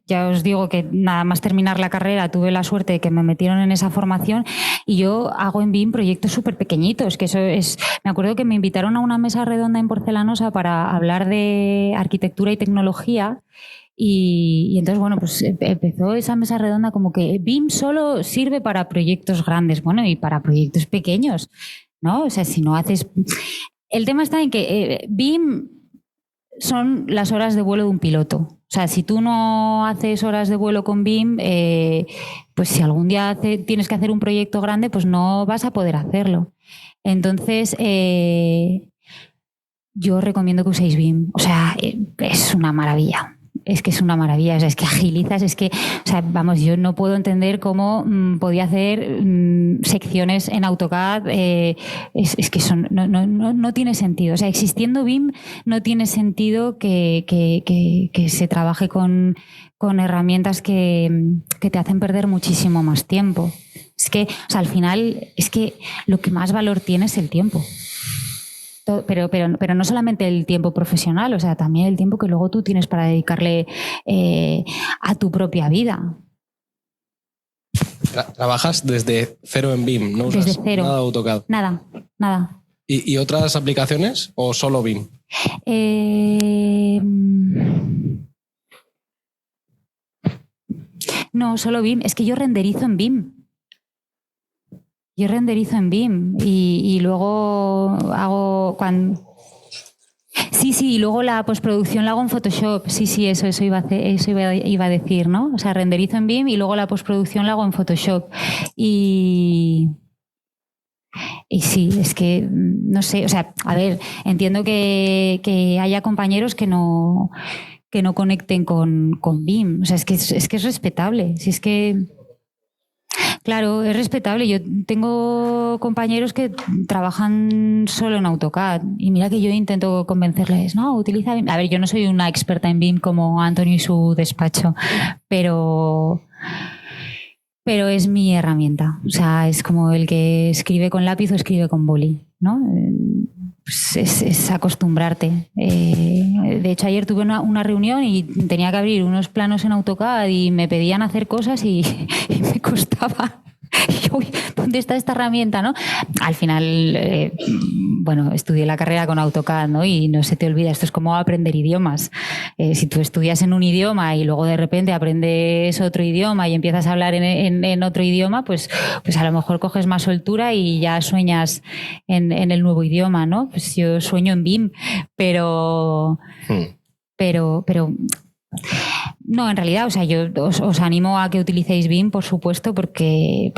Ya os digo que nada más terminar la carrera tuve la suerte de que me metieron en esa formación y yo hago en BIM proyectos súper pequeñitos. Que eso es. Me acuerdo que me invitaron a una mesa redonda en Porcelanosa para hablar de arquitectura y tecnología. Y entonces, bueno, pues empezó esa mesa redonda como que BIM solo sirve para proyectos grandes, bueno, y para proyectos pequeños, ¿no? O sea, si no haces... El tema está en que BIM son las horas de vuelo de un piloto. O sea, si tú no haces horas de vuelo con BIM, pues si algún día tienes que hacer un proyecto grande, pues no vas a poder hacerlo. Entonces... yo recomiendo que uséis BIM. O sea, es una maravilla. Es que es una maravilla, o sea, es que agilizas, es que, o sea, vamos, yo no puedo entender cómo podía hacer secciones en AutoCAD, es que son, no tiene sentido, o sea, existiendo BIM no tiene sentido que se trabaje con herramientas que te hacen perder muchísimo más tiempo. Es que, o sea, al final, es que lo que más valor tiene es el tiempo. Pero no solamente el tiempo profesional, o sea, también el tiempo que luego tú tienes para dedicarle a tu propia vida. Trabajas desde cero en BIM, ¿no usas nada de AutoCAD? Nada. ¿Y otras aplicaciones o solo BIM? No, solo BIM. Es que yo renderizo en BIM. Yo renderizo en BIM y luego hago Sí, y luego la postproducción la hago en Photoshop. Sí, eso iba a decir, ¿no? O sea, renderizo en BIM y luego la postproducción la hago en Photoshop. Y sí, es que no sé, o sea, a ver, entiendo que haya compañeros que no conecten con BIM. O sea, es que es respetable. Si es que claro, es respetable. Yo tengo compañeros que trabajan solo en AutoCAD y mira que yo intento convencerles, no, utiliza BIM. A ver, yo no soy una experta en BIM como Antonio y su despacho, pero es mi herramienta. O sea, es como el que escribe con lápiz o escribe con boli, ¿no? Pues es acostumbrarte. De hecho, ayer tuve una reunión y tenía que abrir unos planos en AutoCAD y me pedían hacer cosas y me costaba. Uy, ¿dónde está esta herramienta, no? Al final, bueno, estudié la carrera con AutoCAD, ¿no? Y no se te olvida, esto es como aprender idiomas. Si tú estudias en un idioma y luego de repente aprendes otro idioma y empiezas a hablar en otro idioma, pues a lo mejor coges más soltura y ya sueñas en el nuevo idioma, ¿no? Pues yo sueño en BIM, pero no, en realidad, o sea, yo os animo a que utilicéis BIM, por supuesto, porque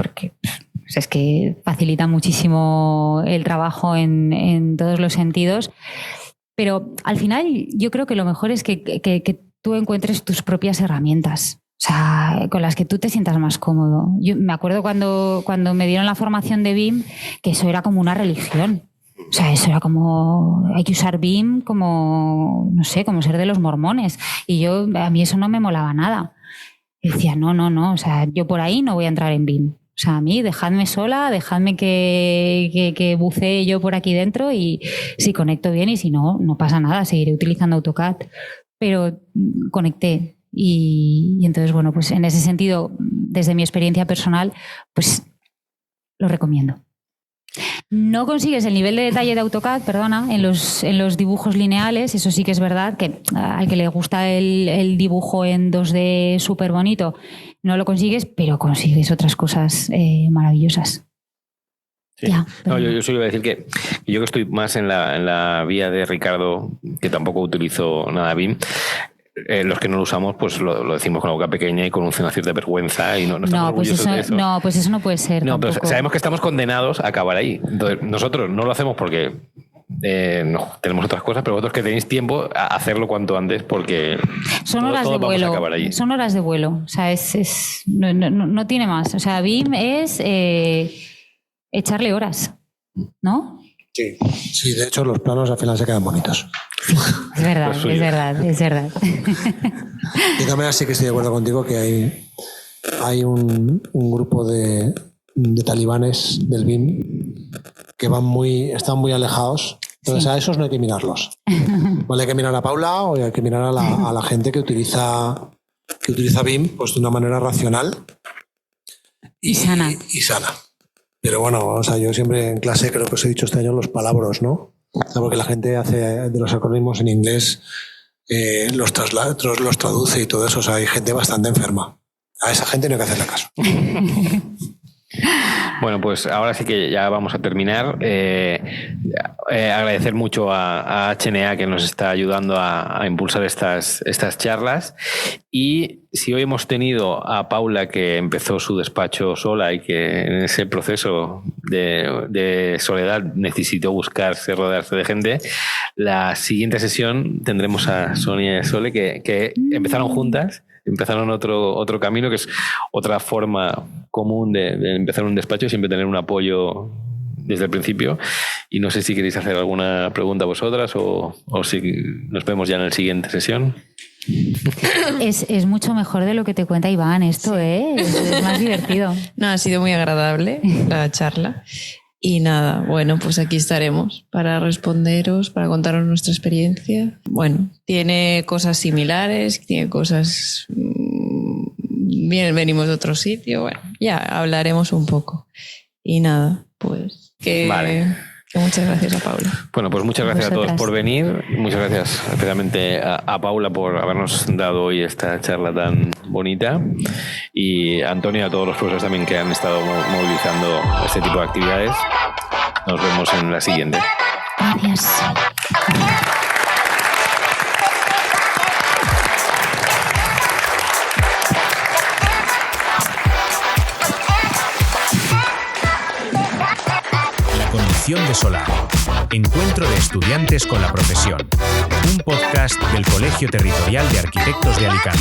es que facilita muchísimo el trabajo en todos los sentidos. Pero al final yo creo que lo mejor es que tú encuentres tus propias herramientas, o sea, con las que tú te sientas más cómodo. Yo me acuerdo cuando me dieron la formación de BIM, que eso era como una religión. O sea, eso era como, hay que usar BIM como, no sé, como ser de los mormones. Y a mí eso no me molaba nada. Y decía, no, o sea, yo por ahí no voy a entrar en BIM. O sea, a mí dejadme sola, dejadme que bucee yo por aquí dentro y si conecto bien y si no, no pasa nada, seguiré utilizando AutoCAD. Pero conecté y entonces, bueno, pues en ese sentido, desde mi experiencia personal, pues lo recomiendo. No consigues el nivel de detalle de AutoCAD, perdona, en los dibujos lineales, eso sí que es verdad, que al que le gusta el dibujo en 2D súper bonito, no lo consigues, pero consigues otras cosas maravillosas. Sí. No, yo solo iba a decir que yo que estoy más en la vía de Ricardo, que tampoco utilizo nada BIM. Los que no lo usamos, pues lo decimos con la boca pequeña y con una cierta vergüenza y no estamos orgullosos de eso. No, pues eso no puede ser. No, tampoco. pero sabemos que estamos condenados a acabar ahí. Entonces, nosotros no lo hacemos porque no, tenemos otras cosas, pero vosotros que tenéis tiempo a hacerlo cuanto antes porque son horas de vuelo. Vamos a acabar ahí. Son horas de vuelo. O sea, no tiene más. O sea, BIM es echarle horas, ¿no? Sí, de hecho los planos al final se quedan bonitos. Es verdad, es verdad. De todas maneras sí que estoy de acuerdo contigo que hay un grupo de talibanes del BIM que están muy alejados. Entonces a esos no hay que mirarlos. Vale, hay que mirar a Paula o hay que mirar a la gente que utiliza BIM pues de una manera racional y sana. Pero bueno, o sea, yo siempre en clase creo que os he dicho este año los palabras, ¿no? O sea, porque la gente hace de los acrónimos en inglés, los traduce y todo eso. O sea, hay gente bastante enferma. A esa gente no hay que hacerle caso. Bueno, pues ahora sí que ya vamos a terminar. Agradecer mucho a HNA que nos está ayudando a impulsar estas charlas. Y si hoy hemos tenido a Paula que empezó su despacho sola y que en ese proceso de soledad necesitó rodearse de gente, la siguiente sesión tendremos a Sonia y Sole que empezaron juntas. Empezaron otro camino, que es otra forma común de empezar un despacho, siempre tener un apoyo desde el principio. Y no sé si queréis hacer alguna pregunta vosotras o si nos vemos ya en la siguiente sesión. Es mucho mejor de lo que te cuenta Iván esto, ¿eh? Es más divertido. No, ha sido muy agradable la charla. Y nada, bueno, pues aquí estaremos para responderos, para contaros nuestra experiencia. Bueno, tiene cosas similares, tiene cosas... venimos de otro sitio, bueno, ya hablaremos un poco. Y nada, pues que muchas gracias a Paula. Bueno, pues muchas gracias a todos por venir. Muchas gracias especialmente a Paula por habernos dado hoy esta charla tan bonita. Y a Antonio y a todos los profesores también que han estado movilizando este tipo de actividades. Nos vemos en la siguiente. Gracias. De Solar. Encuentro de estudiantes con la profesión. Un podcast del Colegio Territorial de Arquitectos de Alicante.